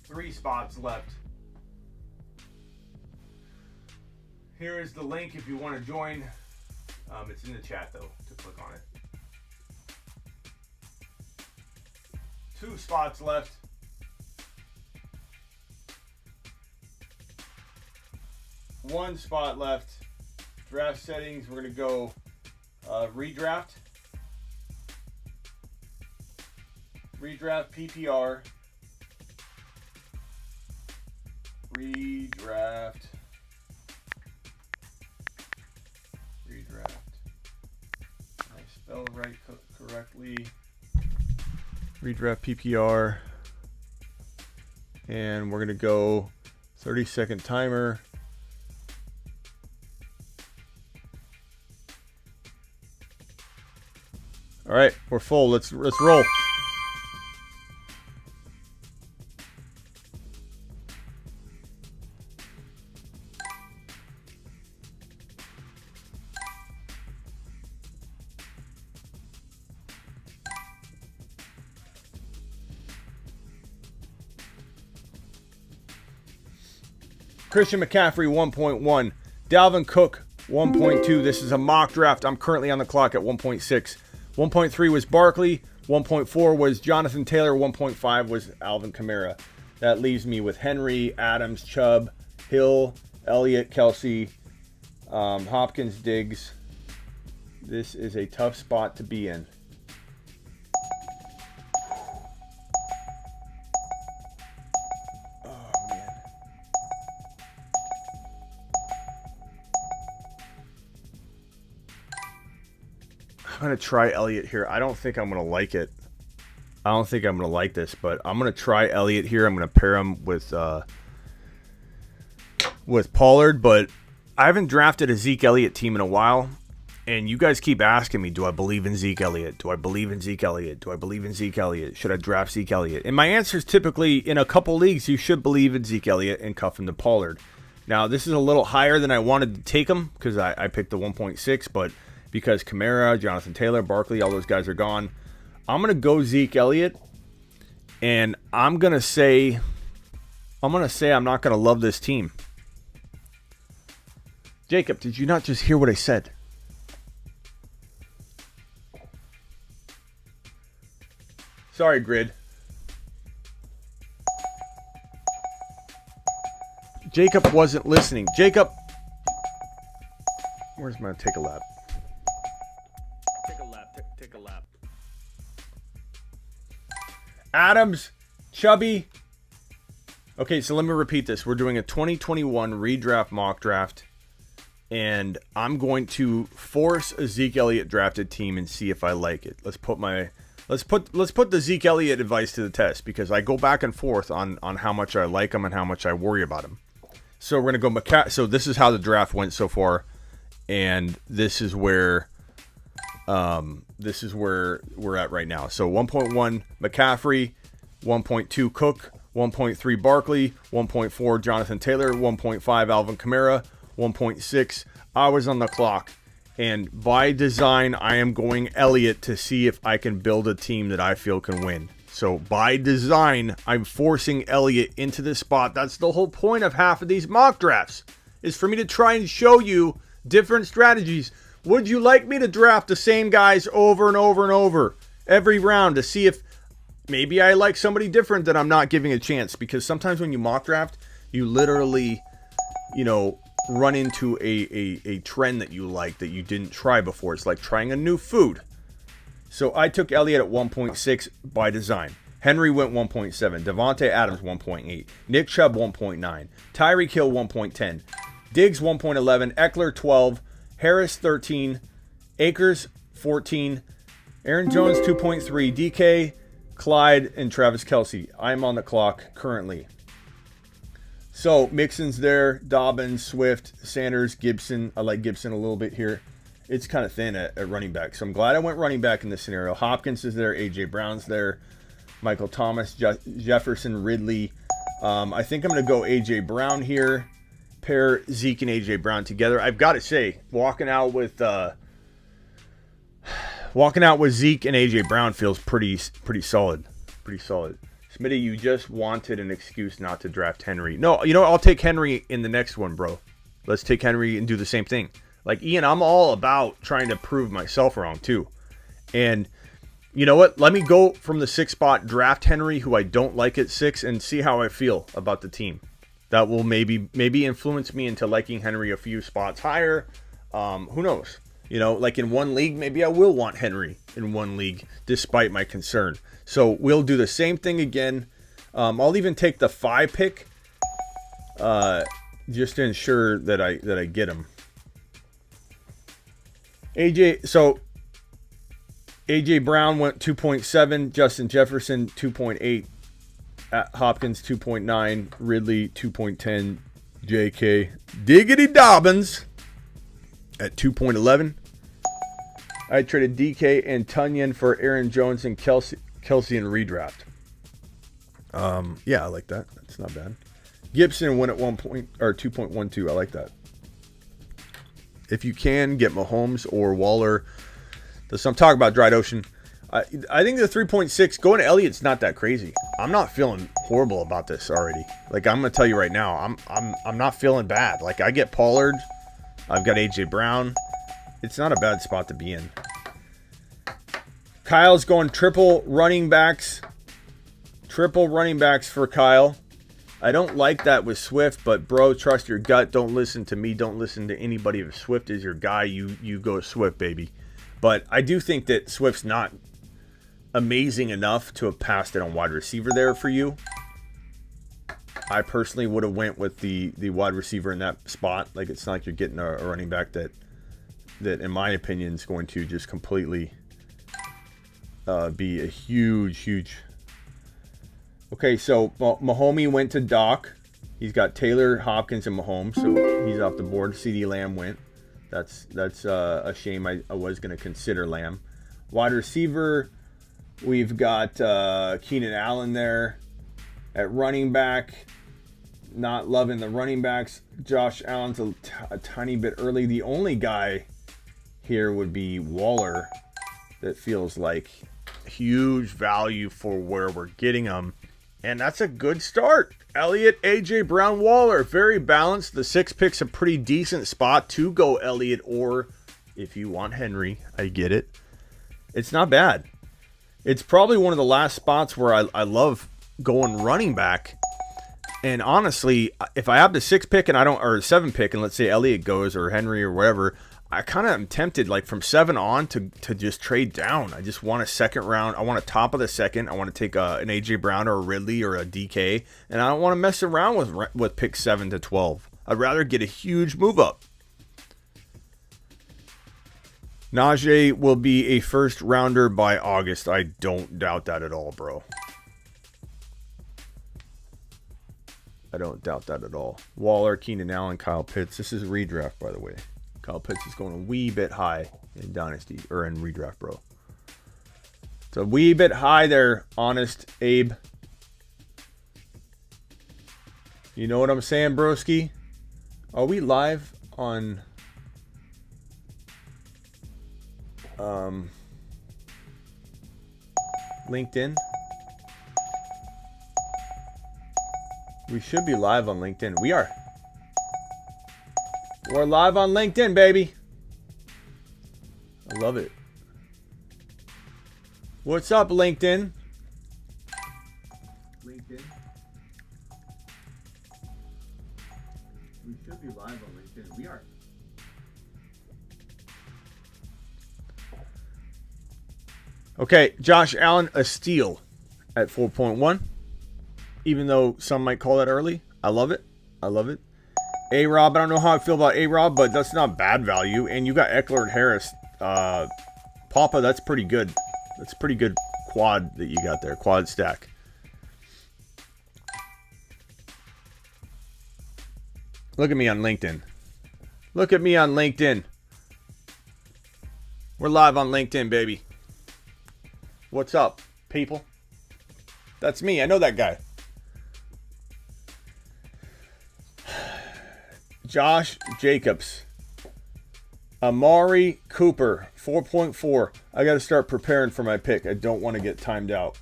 3 spots left. Here is the link if you want to join. It's in the chat though, to click on it. 2 spots left. One spot left. Draft settings, we're going to go redraft. Redraft PPR. Redraft. I spelled right correctly. Redraft PPR. And we're going to go 30-second timer. All right, we're full. Let's roll. Christian McCaffrey 1.1, Dalvin Cook 1.2. This is a mock draft. I'm currently on the clock at 1.6. 1.3 was Barkley, 1.4 was Jonathan Taylor, 1.5 was Alvin Kamara. That leaves me with Henry, Adams, Chubb, Hill, Elliott, Kelsey, Hopkins, Diggs. This is a tough spot to be in. I'm going to try Elliott here. I don't think I'm going to like it. I don't think I'm going to like this, but I'm going to try Elliott here. I'm going to pair him with Pollard, but I haven't drafted a Zeke Elliott team in a while, and you guys keep asking me, do I believe in Zeke Elliott? Do I believe in Zeke Elliott? Do I believe in Zeke Elliott? Should I draft Zeke Elliott? And my answer is typically, in a couple leagues, you should believe in Zeke Elliott and cuff him to Pollard. Now, this is a little higher than I wanted to take him because I picked the 1.6, but because Kamara, Jonathan Taylor, Barkley, all those guys are gone, I'm going to go Zeke Elliott, and I'm going to say I'm not going to love this team. Jacob, did you not just hear what I said? Sorry, Grid. Jacob wasn't listening. Jacob, where's my take a lap? Take a lap. Adams, Chubby. Okay, so let me repeat this. We're doing a 2021 redraft mock draft, and I'm going to force a Zeke Elliott drafted team and see if I like it. Let's put the Zeke Elliott advice to the test, because I go back and forth on how much I like him and how much I worry about him. So we're gonna go So this is how the draft went so far, and this is where we're at right now. So 1.1 McCaffrey, 1.2 Cook, 1.3 Barkley, 1.4 Jonathan Taylor, 1.5 Alvin Kamara, 1.6 I was on the clock. And by design, I am going Elliott to see if I can build a team that I feel can win. So by design, I'm forcing Elliott into this spot. That's the whole point of half of these mock drafts, is for me to try and show you different strategies. Would you like me to draft the same guys over and over and over every round to see if maybe I like somebody different that I'm not giving a chance? Because sometimes when you mock draft, you literally, run into a trend that you like that you didn't try before. It's like trying a new food. So I took Elliott at 1.6 by design. Henry went 1.7. Devontae Adams 1.8. Nick Chubb 1.9. Tyreek Hill 1.10. Diggs 1.11. Eckler 12. Harris 13. Akers 14. Aaron Jones 2.3. DK, Clyde, and Travis Kelce. I'm on the clock currently. So Mixon's there, Dobbins, Swift, Sanders, Gibson. I like Gibson a little bit here. It's kind of thin at running back. So I'm glad I went running back in this scenario. Hopkins is there, A.J. Brown's there, Michael Thomas, Jefferson, Ridley, I think I'm going to go A.J. Brown here. Pair Zeke and A.J. Brown together. I've got to say, walking out with Zeke and A.J. Brown feels pretty solid. Pretty solid. Smitty, you just wanted an excuse not to draft Henry. No, you know what? I'll take Henry in the next one, bro. Let's take Henry and do the same thing. Like, Ian, I'm all about trying to prove myself wrong, too. And you know what? Let me go from the 6th spot, draft Henry, who I don't like at 6, and see how I feel about the team. That will maybe influence me into liking Henry a few spots higher. Who knows? You know, like in one league, maybe I will want Henry in one league, despite my concern. So we'll do the same thing again. I'll even take the 5 pick, just to ensure that I get him. AJ Brown went 2.7, Justin Jefferson 2.8, Hopkins 2.9, Ridley 2.10, J.K. Diggity Dobbins at 2.11. I traded DK and Tunyon for Aaron Jones and Kelsey in redraft. Yeah, I like that. That's not bad. Gibson went at 2.12. I like that. If you can get Mahomes or Waller, I'm talking about Dried Ocean. I think the 3.6 going to Elliott's not that crazy. I'm not feeling horrible about this already. Like, I'm gonna tell you right now, I'm not feeling bad. Like, I get Pollard, I've got AJ Brown. It's not a bad spot to be in. Kyle's going triple running backs for Kyle. I don't like that with Swift, but bro, trust your gut. Don't listen to me. Don't listen to anybody. If Swift is your guy, you go Swift, baby. But I do think that Swift's not amazing enough to have passed it on wide receiver there for you. I personally would have went with the wide receiver in that spot. Like, it's not like you're getting a running back that in my opinion is going to just completely be a huge. Okay, so Mahomie went to Doc. He's got Taylor, Hopkins, and Mahomes, so he's off the board. CeeDee Lamb went. That's a shame. I was going to consider Lamb. Wide receiver, we've got Keenan Allen there. At running back, not loving the running backs. Josh Allen's a tiny bit early. The only guy here would be Waller. That feels like huge value for where we're getting him. And that's a good start. Elliott, AJ Brown, Waller. Very balanced. The 6 pick's a pretty decent spot to go Elliott, or if you want Henry, I get it. It's not bad. It's probably one of the last spots where I love going running back. And honestly, if I have the 6 pick and or 7 pick, and let's say Elliott goes or Henry or whatever, I kind of am tempted, like from 7 on, to just trade down. I just want a second round. I want a top of the second. I want to take an AJ Brown or a Ridley or a DK, and I don't want to mess around with pick 7 to 12. I'd rather get a huge move up. Najee will be a first rounder by August. I don't doubt that at all, bro. I don't doubt that at all. Waller, Keenan Allen, Kyle Pitts. This is redraft, by the way. Kyle Pitts is going a wee bit high in Dynasty, or in redraft, bro. It's a wee bit high there, honest Abe. You know what I'm saying, broski? Are we live on LinkedIn? We should be live on LinkedIn. We are. We're live on LinkedIn, baby. I love it. What's up, LinkedIn? LinkedIn. We should be live on LinkedIn. We are. Okay, Josh Allen, a steal at 4.1. Even though some might call that early. I love it. I love it. A-Rob, I don't know how I feel about A-Rob, but that's not bad value. And you got Eckler and Harris. Papa, that's pretty good. That's a pretty good quad that you got there. Quad stack. Look at me on LinkedIn. Look at me on LinkedIn. We're live on LinkedIn, baby. What's up, people? That's me. I know that guy. Josh Jacobs. Amari Cooper, 4.4. I got to start preparing for my pick. I don't want to get timed out.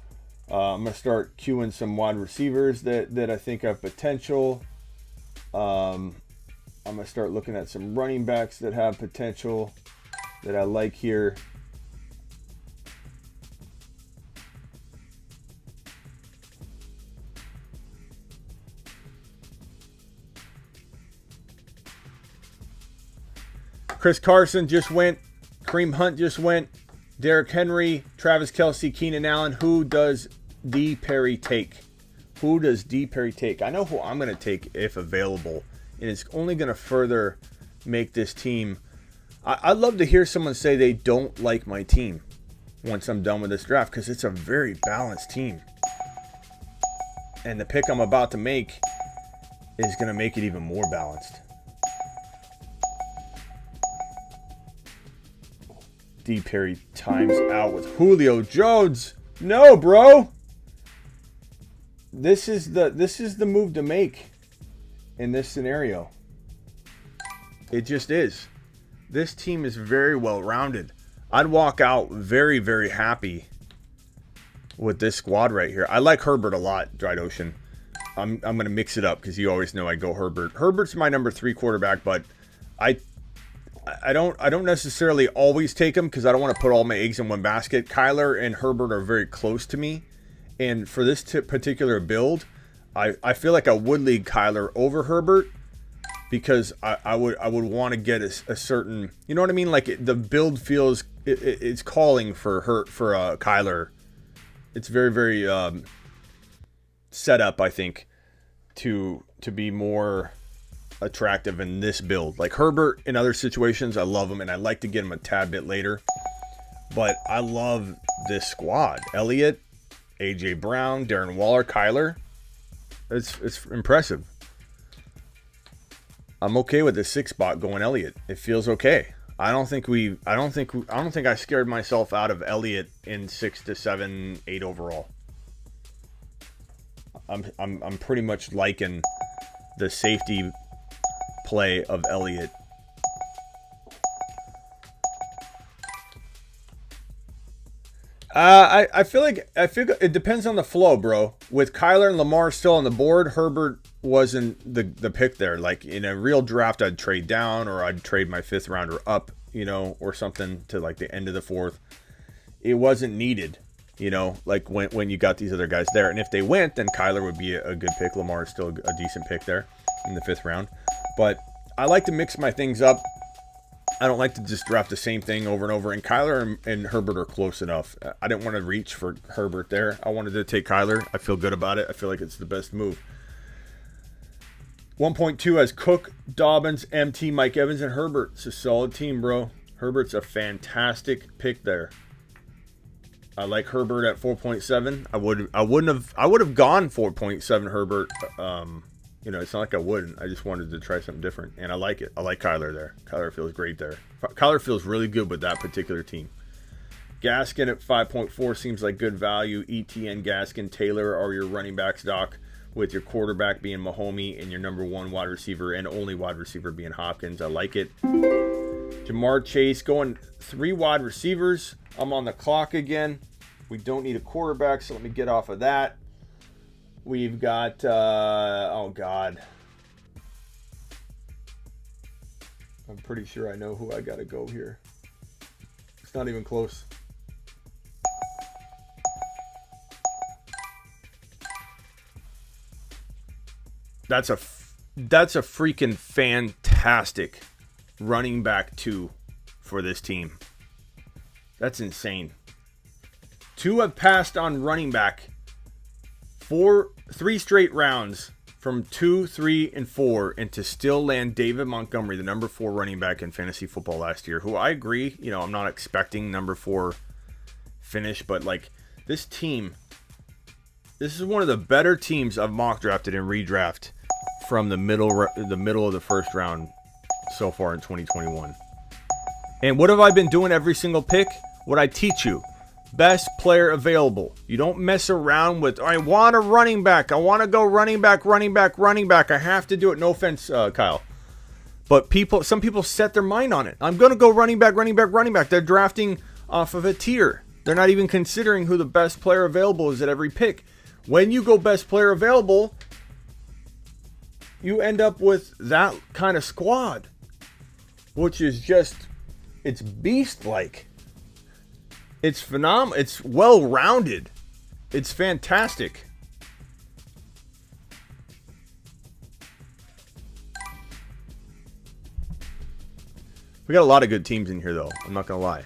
I'm going to start queuing some wide receivers that I think have potential. I'm going to start looking at some running backs that have potential that I like here. Chris Carson just went. Kareem Hunt just went. Derrick Henry, Travis Kelce, Keenan Allen. Who does D. Perry take? Who does D. Perry take? I know who I'm going to take if available. And it's only going to further make this team. I'd love to hear someone say they don't like my team once I'm done with this draft, because it's a very balanced team. And the pick I'm about to make is going to make it even more balanced. D. Perry times out with Julio Jones. No, bro. This is the move to make in this scenario. It just is. This team is very well rounded. I'd walk out very, very happy with this squad right here. I like Herbert a lot, Dried Ocean. I'm going to mix it up because you always know I go Herbert. Herbert's my number 3 quarterback, but I don't necessarily always take him because I don't want to put all my eggs in one basket. Kyler and Herbert are very close to me. And for this particular build, I feel like I would lead Kyler over Herbert because I would want to get a certain, you know what I mean? Like the build feels it's calling for Kyler. It's very, very set up, I think, to be more attractive in this build. Like Herbert in other situations, I love him and I like to get him a tad bit later. But I love this squad. Elliott, AJ Brown, Darren Waller, Kyler. It's impressive. I'm okay with the 6 spot going Elliott. It feels okay. I don't think I scared myself out of Elliott in 6 to 7, 8 overall. I'm pretty much liking the safety play of Elliott. I feel it depends on the flow, bro. With Kyler and Lamar still on the board, Herbert wasn't the pick there. Like in a real draft, I'd trade down or I'd trade my 5th rounder up, or something to like the end of the 4th. It wasn't needed, like when you got these other guys there. And if they went, then Kyler would be a good pick. Lamar is still a decent pick there in the 5th round. But I like to mix my things up. I don't like to just draft the same thing over and over. And Kyler and Herbert are close enough. I didn't want to reach for Herbert there. I wanted to take Kyler. I feel good about it. I feel like it's the best move. 1.2 has Cook, Dobbins, MT, Mike Evans, and Herbert. It's a solid team, bro. Herbert's a fantastic pick there. I like Herbert at 4.7. I would have gone 4.7 Herbert. It's not like I wouldn't. I just wanted to try something different, and I like it. I like Kyler there. Kyler feels great there. Kyler feels really good with that particular team. Gaskin at 5.4 seems like good value. ETN, Gaskin, Taylor are your running backs, Doc, with your quarterback being Mahomes and your number 1 wide receiver and only wide receiver being Hopkins. I like it. Jamar Chase going 3 wide receivers. I'm on the clock again. We don't need a quarterback, so let me get off of that. We've got, oh God. I'm pretty sure I know who I got to go here. It's not even close. That's a freaking fantastic running back 2 for this team. That's insane. 2 have passed on running back 3 straight rounds from 2, 3, and 4, and to still land David Montgomery, the number 4 running back in fantasy football last year, who I agree, I'm not expecting number 4 finish, but like this team, this is one of the better teams I've mock drafted and redraft from the middle of the 1st round so far in 2021. And what have I been doing every single pick? What I teach you. Best player available. You don't mess around with, I want a running back. I want to go running back. I have to do it. No offense, Kyle. But some people set their mind on it. I'm going to go running back, running back, running back. They're drafting off of a tier. They're not even considering who the best player available is at every pick. When you go best player available, you end up with that kind of squad, which is just, it's beast-like. It's phenomenal. It's well-rounded. It's fantastic. We got a lot of good teams in here, though. I'm not going to lie.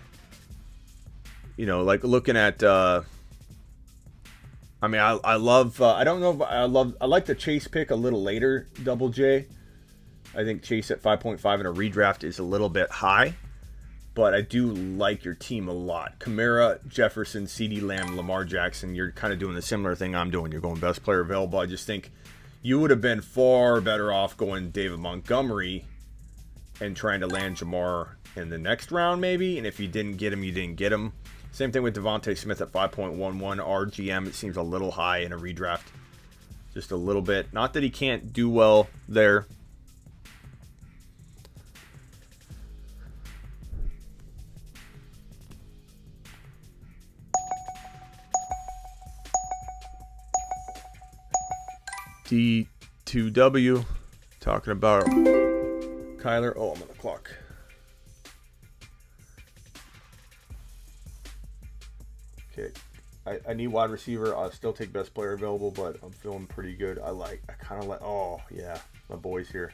You know, like looking at, I mean, I love, I don't know if I like the Chase pick a little later, Double J. I think Chase at 5.5 in a redraft is a little bit high. But I do like your team a lot. Kamara, Jefferson, CeeDee Lamb, Lamar Jackson. You're kind of doing the similar thing I'm doing. You're going best player available. I just think you would have been far better off going David Montgomery and trying to land Jamar in the next round maybe. And if you didn't get him, you didn't get him. Same thing with Devontae Smith at 5.11. RGM, it seems a little high in a redraft. Just a little bit. Not that he can't do well there. D2W talking about Kyler. Oh, I'm on the clock. Okay. I need wide receiver. I'll still take best player available, but I'm feeling pretty good. I kind of like, oh, yeah, my boys here.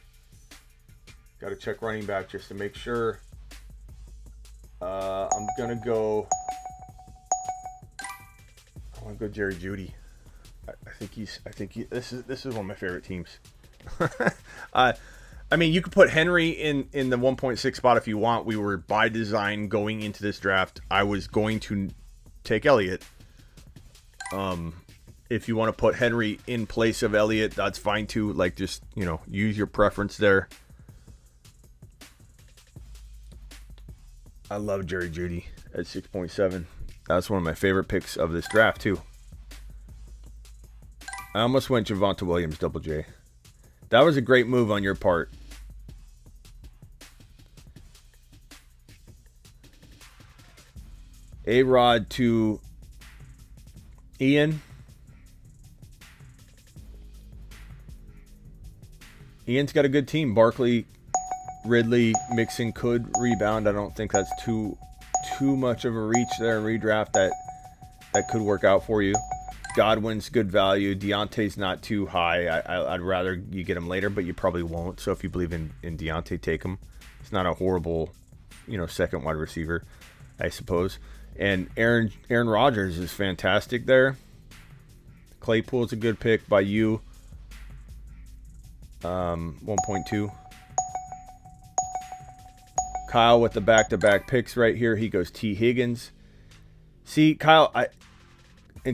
Got to check running back just to make sure. I'm going to go. I want to go Jerry Jeudy. This is one of my favorite teams. I mean, you could put Henry in the 1.6 spot if you want. We were by design going into this draft. I was going to take Elliott. If you want to put Henry in place of Elliott, that's fine too. Like, just, you know, use your preference there. I love Jerry Jeudy at 6.7. That's one of my favorite picks of this draft too. I almost went Javonte Williams, Double J. That was a great move on your part. A-Rod to Ian. Ian's got a good team. Barkley, Ridley, Mixon could rebound. I don't think that's too much of a reach there in redraft. That could work out for you. Godwin's good value. Deontay's not too high. I'd rather you get him later, but you probably won't. So if you believe in Deontay, take him. It's not a horrible, you know, second wide receiver, I suppose. And Aaron Rodgers is fantastic there. Claypool's a good pick by you. 1.2. Kyle with the back-to-back picks right here. He goes T. Higgins. See, Kyle,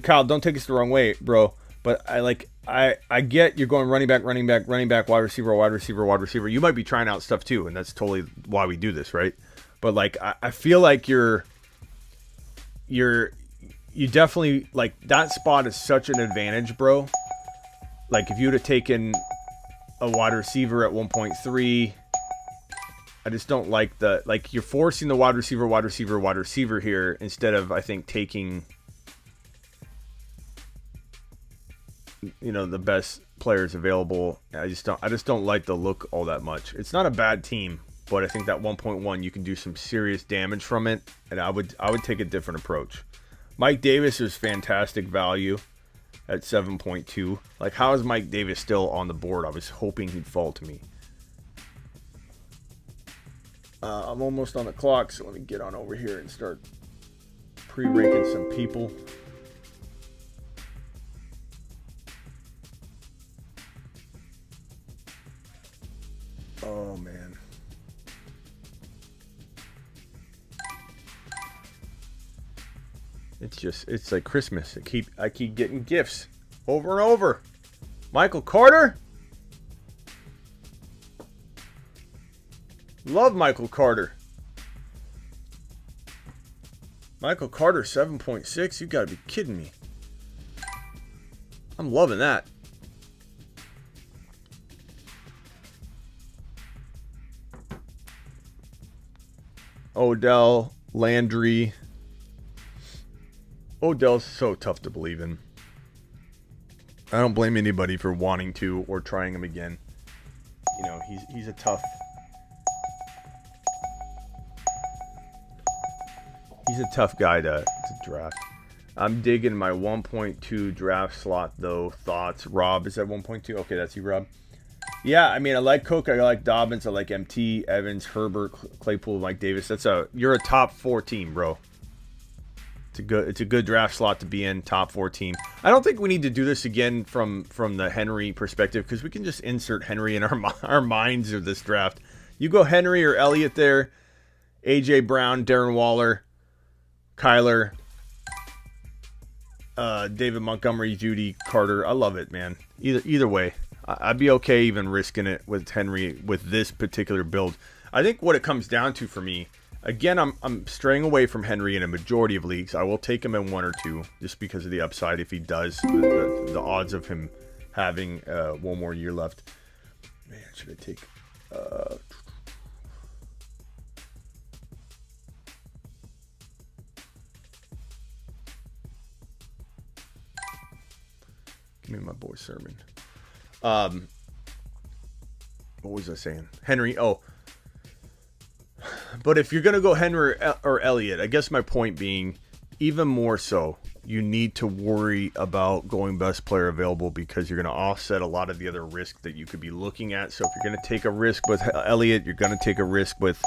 Kyle, don't take us the wrong way, bro. But I get you're going running back, wide receiver. You might be trying out stuff too, and that's totally why we do this, right? But like, I feel like you definitely, like, that spot is such an advantage, bro. Like, if you would have taken a wide receiver at 1.3, I just don't like you're forcing the wide receiver here instead of, I think, taking, you know, the best players available. I just don't like the look all that much. It's not a bad team, but I think that 1.1 you can do some serious damage from it, and I would take a different approach. Mike Davis is fantastic value at 7.2. Like, how is Mike Davis still on the board? I was hoping he'd fall to me. I'm almost on the clock, so let me get on over here and start pre-ranking some people. Oh, man. It's like Christmas. I keep getting gifts over and over. Michael Carter. Love Michael Carter. Michael Carter 7.6. You gotta be kidding me. I'm loving that. Odell, Landry. Odell's so tough to believe in. I don't blame anybody for wanting to or trying him again. You know, he's a tough. He's a tough guy to draft. I'm digging my 1.2 draft slot though. Thoughts, Rob? Is that 1.2? Okay, that's you, Rob. Yeah, I mean, I like Cook, I like Dobbins, I like MT, Evans, Herbert, Claypool, Mike Davis. You're a top 4 team, bro. It's a good draft slot to be in, top 4 team. I don't think we need to do this again from the Henry perspective because we can just insert Henry in our minds of this draft. You go Henry or Elliott there, AJ Brown, Darren Waller, Kyler, David Montgomery, Judy, Carter. I love it, man. Either way, I'd be okay even risking it with Henry with this particular build. I think what it comes down to for me, again, I'm straying away from Henry in a majority of leagues. I will take him in 1 or 2 just because of the upside if he does. The odds of him having 1 more year left. Man, should I take... Give me my boy Sermon. What was I saying? Henry. Oh. But if you're going to go Henry or Elliott, I guess my point being, even more so, you need to worry about going best player available because you're going to offset a lot of the other risk that you could be looking at. So if you're going to take a risk with Elliott, you're going to take a risk with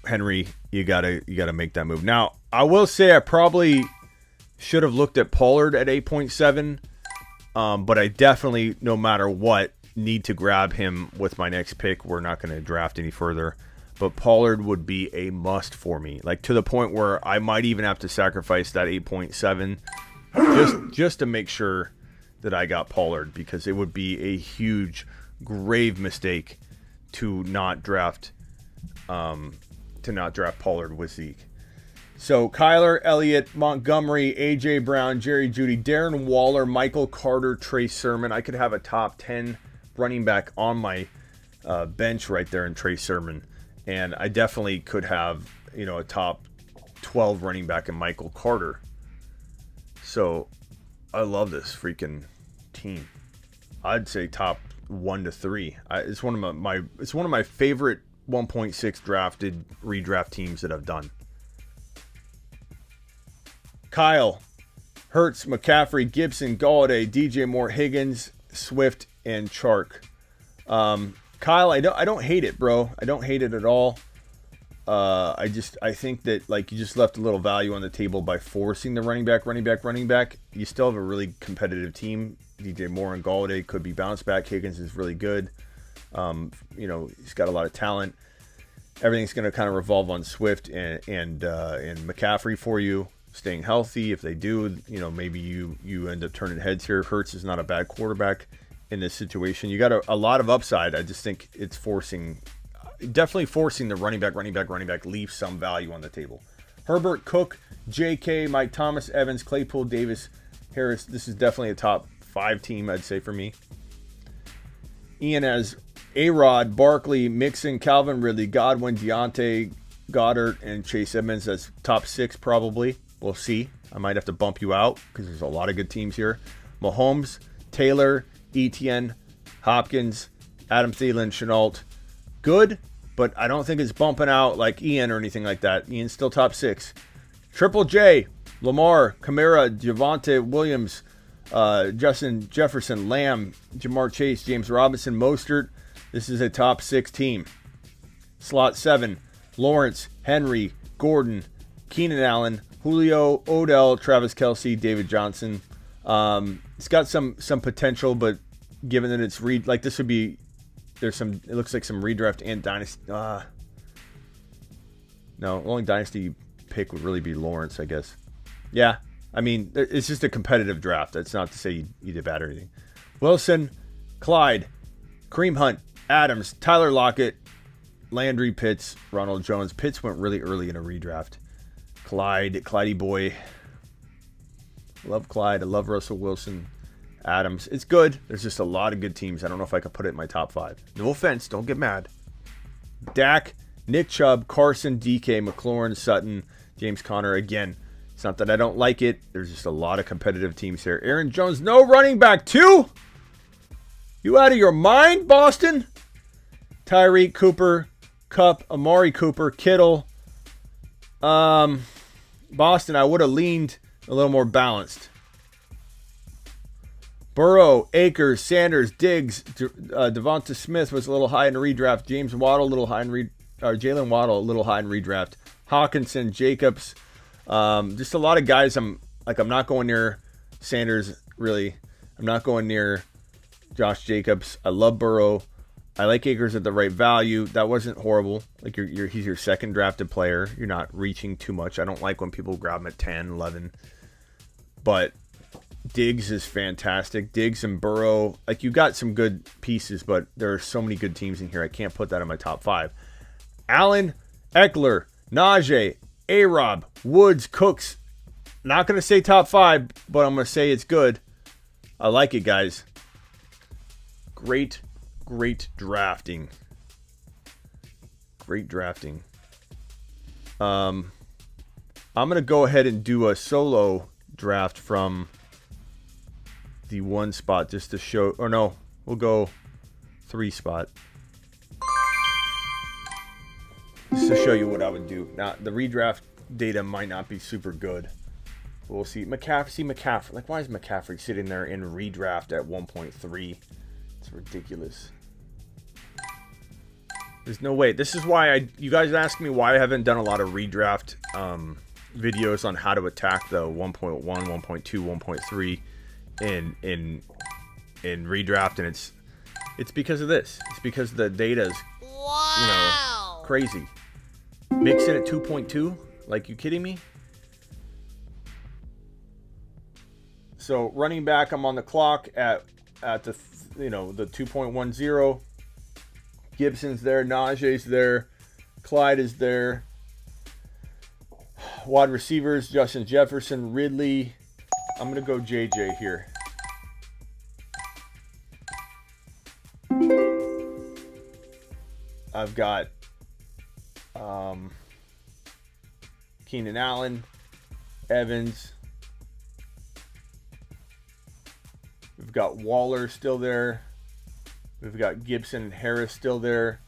Henry. You gotta make that move. Now, I will say I probably should have looked at Pollard at 8.7, but I definitely, no matter what, need to grab him with my next pick. We're not going to draft any further, but Pollard would be a must for me, like to the point where I might even have to sacrifice that 8.7 just to make sure that I got Pollard, because it would be a huge, grave mistake to not draft Pollard with Zeke. So Kyler, Elliott, Montgomery, AJ Brown, Jerry Jeudy, Darren Waller, Michael Carter, Trey Sermon. I could have a top 10 running back on my bench right there in Trey Sermon, and I definitely could have, you know, a top 12 running back in Michael Carter. So I love this freaking team. I'd say top 1 to 3. It's one of my favorite 1.6 drafted redraft teams that I've done. Kyle, Hurts, McCaffrey, Gibson, Galladay, DJ Moore, Higgins, Swift, and Chark. Kyle, I don't hate it, bro. I don't hate it at all. I think that, like, you just left a little value on the table by forcing the running back. You still have a really competitive team. DJ Moore and Galladay could be bounce back. Higgins is really good. You know, he's got a lot of talent. Everything's going to kind of revolve on Swift and McCaffrey for you staying healthy. If they do, you know, maybe you end up turning heads here. Hurts is not a bad quarterback in this situation. You got a lot of upside. I just think it's definitely forcing the running back, leave some value on the table. Herbert, Cook, J.K., Mike Thomas, Evans, Claypool, Davis, Harris. This is definitely a top 5 team, I'd say, for me. Ian has A-Rod, Barkley, Mixon, Calvin Ridley, Godwin, Deontay, Goddard, and Chase Edmonds. That's top 6 probably. We'll see. I might have to bump you out because there's a lot of good teams here. Mahomes, Taylor, Etienne, Hopkins, Adam Thielen, Shenault. Good, but I don't think it's bumping out like Ian or anything like that. Ian's still top 6. Triple J, Lamar, Kamara, Javonte Williams, Justin Jefferson, Lamb, Jamar Chase, James Robinson, Mostert. This is a top 6 team. Slot 7, Lawrence, Henry, Gordon, Keenan Allen, Julio, Odell, Travis Kelce, David Johnson. It's got some potential, but given that it's this would be, it looks like some redraft and dynasty. No, only dynasty pick would really be Lawrence, I guess. Yeah, I mean, it's just a competitive draft. That's not to say you did bad or anything. Wilson, Clyde, Kareem Hunt, Adams, Tyler Lockett, Landry, Pitts, Ronald Jones. Pitts went really early in a redraft. Clydey boy. Love Clyde. I love Russell Wilson. Adams. It's good. There's just a lot of good teams. I don't know if I could put it in my top 5. No offense. Don't get mad. Dak, Nick Chubb, Carson, DK, McLaurin, Sutton, James Conner. Again, it's not that I don't like it. There's just a lot of competitive teams here. Aaron Jones, no running back 2? You out of your mind, Boston? Tyreek, Cooper, Kupp, Amari Cooper, Kittle. Boston, I would have leaned a little more balanced. Burrow, Akers, Sanders, Diggs, Devonta Smith was a little high in redraft. James Waddle, a little high in Jalen Waddle, a little high in redraft. Hawkinson, Jacobs, just a lot of guys. I'm not going near Sanders really. I'm not going near Josh Jacobs. I love Burrow. I like Akers at the right value. That wasn't horrible. Like he's your second drafted player. You're not reaching too much. I don't like when people grab him at 10, 11. But Diggs is fantastic. Diggs and Burrow, like you got some good pieces, but there are so many good teams in here. I can't put that in my top 5. Allen, Eckler, Najee, A-Rob, Woods, Cooks. Not going to say top 5, but I'm going to say it's good. I like it, guys. Great drafting. Great drafting. I'm going to go ahead and do a solo draft from the 1 spot just to show, or no, we'll go 3 spot. Just to show you what I would do. Now, the redraft data might not be super good. We'll see. McCaffrey. Like, why is McCaffrey sitting there in redraft at 1.3? It's ridiculous. There's no way. This is why you guys ask me why I haven't done a lot of redraft videos on how to attack the 1.1, 1.2, 1.3 in redraft, and it's because of this. It's because the data is crazy. Mixon at 2.2? Like, you kidding me? So running back, I'm on the clock at the the 2.10. Gibson's there, Najee's there, Clyde is there. Wide receivers, Justin Jefferson, Ridley. I'm gonna go JJ here. I've got Keenan Allen, Evans. We've got Waller still there. We've got Gibson and Harris still there.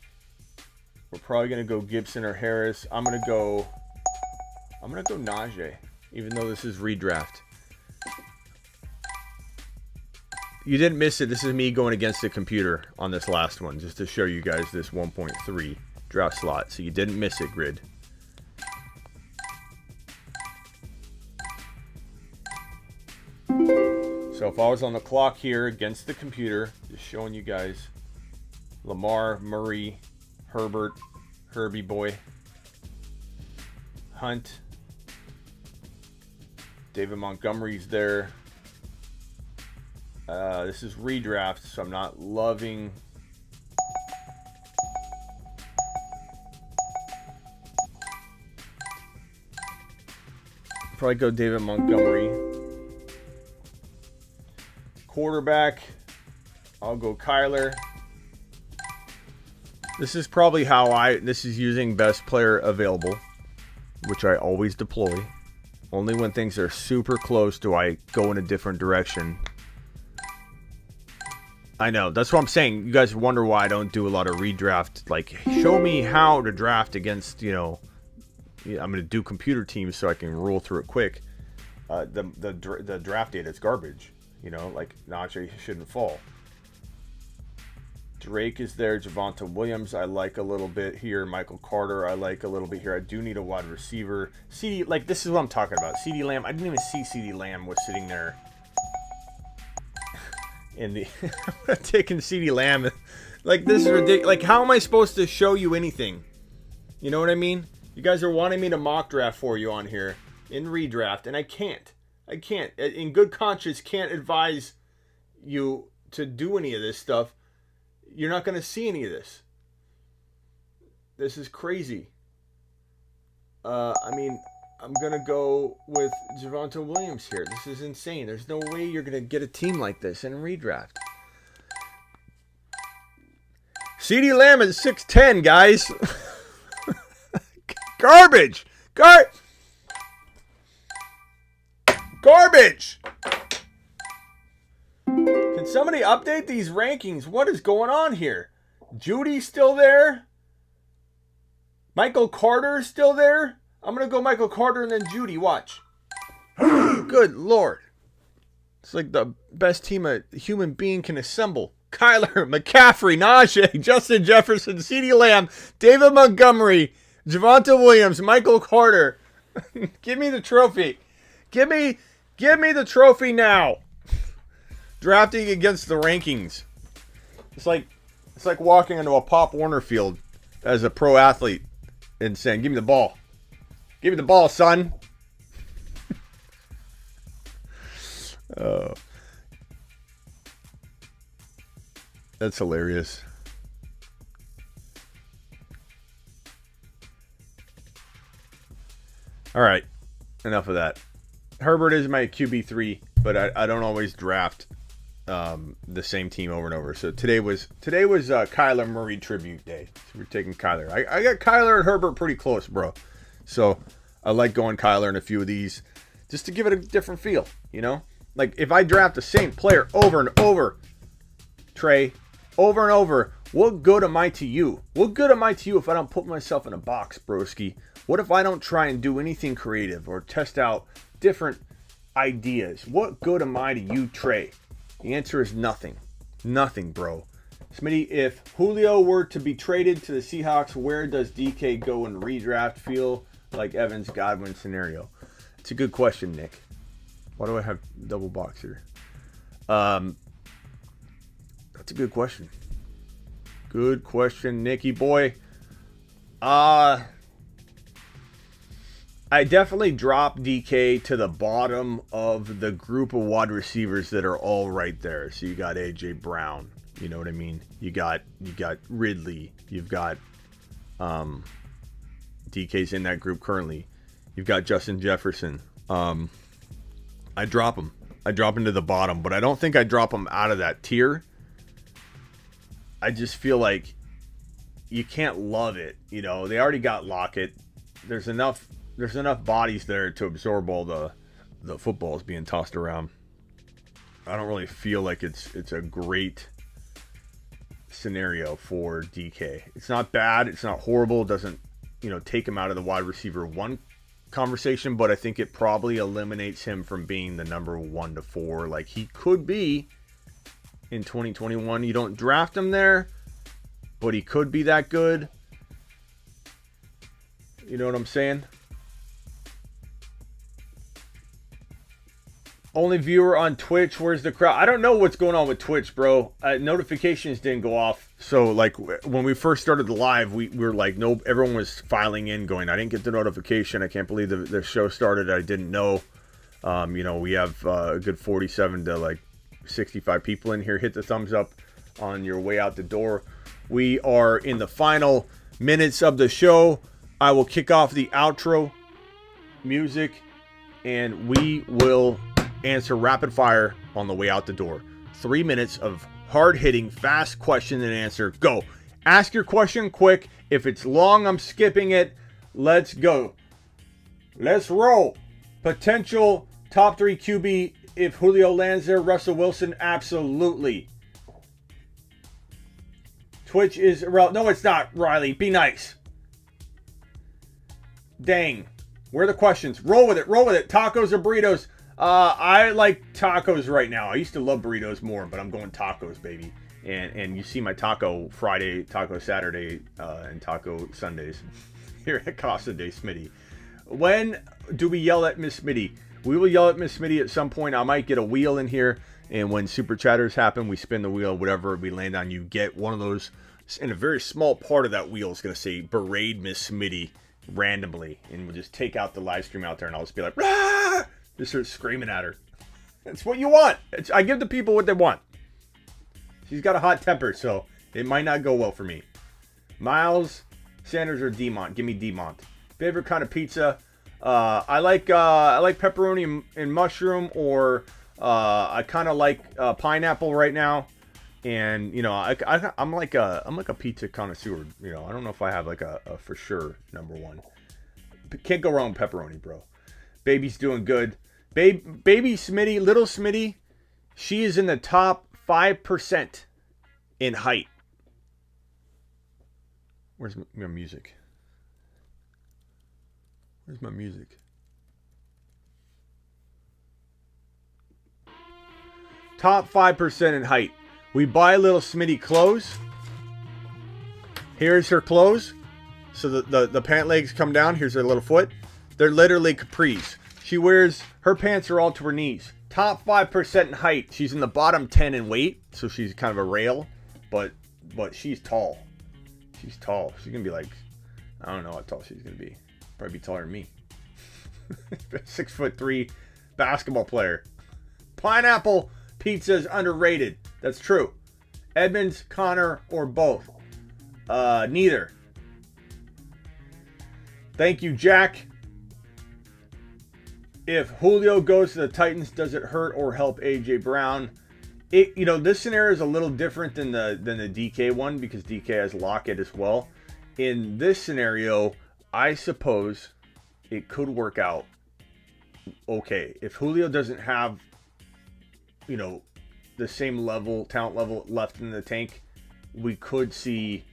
We're probably gonna go Gibson or Harris. I'm gonna go Najee, even though this is redraft. You didn't miss it. This is me going against the computer on this last one, just to show you guys this 1.3 draft slot. So you didn't miss it, Grid. So if I was on the clock here against the computer, just showing you guys Lamar, Murray, Herbert, Herbie boy, Hunt, David Montgomery's there. This is redraft, so I'm not loving. Probably go David Montgomery. Quarterback, I'll go Kyler. This is probably how this is using best player available, which I always deploy. Only when things are super close do I go in a different direction. I know, that's what I'm saying. You guys wonder why I don't do a lot of redraft. Like, show me how to draft against, I'm going to do computer teams so I can roll through it quick. The draft data is garbage. Like, Najee shouldn't fall. Drake is there. Javonte Williams, I like a little bit here. Michael Carter, I like a little bit here. I do need a wide receiver. CD, like, this is what I'm talking about. CD Lamb, I didn't even see CD Lamb was sitting there. In the taking CD Lamb. Like, this is ridiculous. Like, how am I supposed to show you anything? You know what I mean? You guys are wanting me to mock draft for you on here in redraft, and I can't. In good conscience, can't advise you to do any of this stuff. You're not going to see any of this. This is crazy. I I'm going to go with Javonte Williams here. This is insane. There's no way you're going to get a team like this in a redraft. CeeDee Lamb is 6'10", guys. Garbage. Garbage. Can somebody update these rankings? What is going on here? Judy's still there. Michael Carter's still there. I'm going to go Michael Carter and then Judy. Watch. Good Lord. It's like the best team a human being can assemble. Kyler, McCaffrey, Najee, Justin Jefferson, CeeDee Lamb, David Montgomery, Javonte Williams, Michael Carter. Give me the trophy. Give me the trophy now. Drafting against the rankings. It's like walking into a Pop Warner field as a pro athlete and saying, "Give me the ball. Give me the ball, son." Oh. That's hilarious. All right. Enough of that. Herbert is my QB3, but I don't always draft the same team over and over. So today was Kyler Murray tribute day. So we're taking Kyler. I got Kyler and Herbert pretty close, bro. So I like going Kyler in a few of these just to give it a different feel, you know? Like if I draft the same player over and over, Trey, over and over, what good am I to you? What good am I to you if I don't put myself in a box, broski? What if I don't try and do anything creative or test out different ideas? What good am I to you, Trey? The answer is nothing. Nothing, bro. Smitty, if Julio were to be traded to the Seahawks, where does DK go in redraft? Feel like Evans Godwin scenario? It's a good question, Nick. Why do I have double box here? That's a good question. Good question, Nicky boy. I definitely drop DK to the bottom of the group of wide receivers that are all right there. So you got AJ Brown, you know what I mean? You got Ridley, you've got DK's in that group currently. You've got Justin Jefferson. I drop him. I drop him to the bottom, but I don't think I drop him out of that tier. I just feel like you can't love it. You know, they already got Lockett. There's enough bodies there to absorb all the footballs being tossed around. I don't really feel like it's a great scenario for DK. It's not bad. It's not horrible. It doesn't, take him out of the wide receiver one conversation, but I think it probably eliminates him from being the number 1 to 4 like he could be in 2021. You don't draft him there, but he could be that good. You know what I'm saying? Only viewer on Twitch. Where's the crowd? I don't know what's going on with Twitch, bro. Notifications didn't go off. So, like, when we first started the live, we were like, nope, everyone was filing in going, I didn't get the notification. I can't believe the show started. I didn't know. We have a good 47 to, like, 65 people in here. Hit the thumbs up on your way out the door. We are in the final minutes of the show. I will kick off the outro music, and we will answer rapid fire on the way out the door. 3 minutes of hard-hitting, fast question and answer. Go. Ask your question quick. If it's long, I'm skipping it. Let's go. Let's roll. Potential top 3 QB if Julio lands there. Russell Wilson, absolutely. Twitch is no, it's not. Riley, be nice. Dang. Where are the questions? Roll with it. Roll with it. Tacos or burritos? I like tacos right now. I used to love burritos more, but I'm going tacos, baby. And you see my taco Friday, taco Saturday, and taco Sundays here at Casa de Smitty. When do we yell at Miss Smitty? We will yell at Miss Smitty at some point. I might get a wheel in here, and when super chatters happen, we spin the wheel. Whatever we land on, you get one of those. And a very small part of that wheel is going to say "Berate Miss Smitty" randomly, and we'll just take out the live stream out there, and I'll just be like, "Rah!" Just start screaming at her. That's what you want. I give the people what they want. She's got a hot temper, so it might not go well for me. Miles Sanders or Demont? Give me Demont. Favorite kind of pizza? I like pepperoni and mushroom, or I kind of like pineapple right now. And you know, I'm like a pizza connoisseur. You know, I don't know if I have like a for sure number one. Can't go wrong with pepperoni, bro. Baby's doing good. Baby Smitty, little Smitty, she is in the top 5% in height. Where's my music? Where's my music? Top 5% in height. We buy little Smitty clothes. Here's her clothes. So the pant legs come down. Here's her little foot. They're literally capris. She wears, her pants are all to her knees. Top 5% in height. She's in the bottom 10 in weight. So she's kind of a rail. But she's tall. She's tall. She's going to be like, I don't know how tall she's going to be. Probably be taller than me. 6'3" basketball player. Pineapple pizza is underrated. That's true. Edmonds, Connor, or both? Neither. Thank you, Jack. If Julio goes to the Titans, does it hurt or help AJ Brown? This scenario is a little different than the DK one, because DK has Lockett as well. In this scenario, I suppose it could work out okay. If Julio doesn't have, the same talent level left in the tank, we could see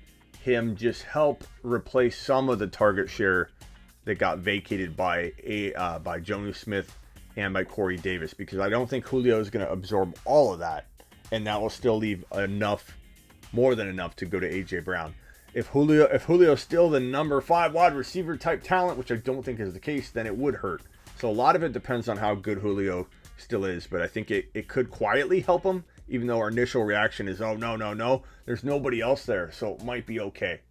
him just help replace some of the target share that got vacated by Jonnu Smith and by Corey Davis, because I don't think Julio is going to absorb all of that, and that will still leave more than enough to go to AJ Brown. If Julio's still the number 5 wide receiver type talent, which I don't think is the case, then it would hurt. So a lot of it depends on how good Julio still is, but I think it could quietly help him, even though our initial reaction is, oh, no, there's nobody else there, so it might be okay.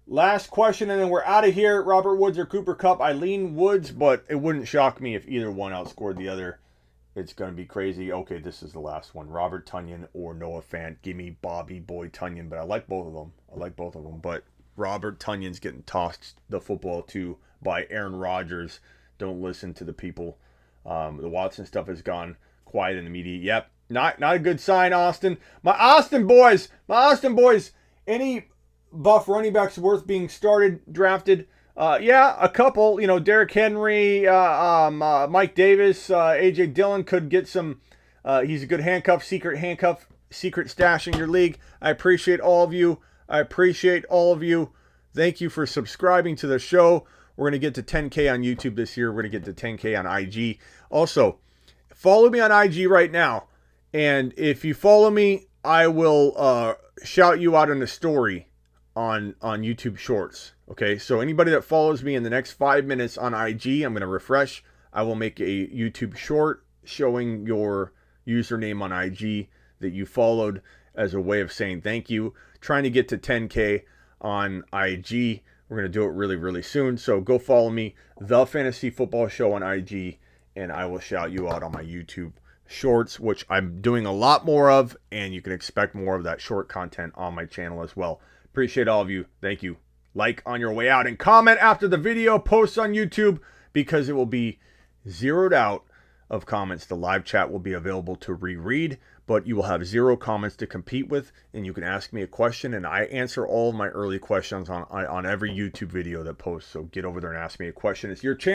Last question, and then we're out of here. Robert Woods or Cooper Kupp? I lean Woods, but it wouldn't shock me if either one outscored the other. It's going to be crazy. Okay, this is the last one. Robert Tonyan or Noah Fant? Give me Bobby Boy Tonyan, but I like both of them. But Robert Tonyan's getting tossed the football to by Aaron Rodgers. Don't listen to the people. The Watson stuff has gone quiet in the media. Yep, not a good sign, Austin. My Austin boys. Any buff running backs worth being drafted? Yeah, a couple. Derrick Henry, Mike Davis, AJ Dillon could get some. He's a good secret stash in your league. I appreciate all of you. Thank you for subscribing to the show. We're going to get to 10K on YouTube this year. We're going to get to 10K on IG. Also, follow me on IG right now. And if you follow me, I will shout you out in a story on YouTube Shorts. Okay, so anybody that follows me in the next 5 minutes on IG, I'm going to refresh. I will make a YouTube short showing your username on IG that you followed as a way of saying thank you. Trying to get to 10K on IG. We're going to do it really, really soon. So go follow me, The Fantasy Football Show on IG, and I will shout you out on my YouTube Shorts, which I'm doing a lot more of, and you can expect more of that short content on my channel as well. Appreciate all of you. Thank you. Like on your way out, and comment after the video posts on YouTube, because it will be zeroed out of comments. The live chat will be available to reread, but you will have 0 comments to compete with, and you can ask me a question, and I answer all of my early questions on every YouTube video that posts. So get over there and ask me a question. It's your chance.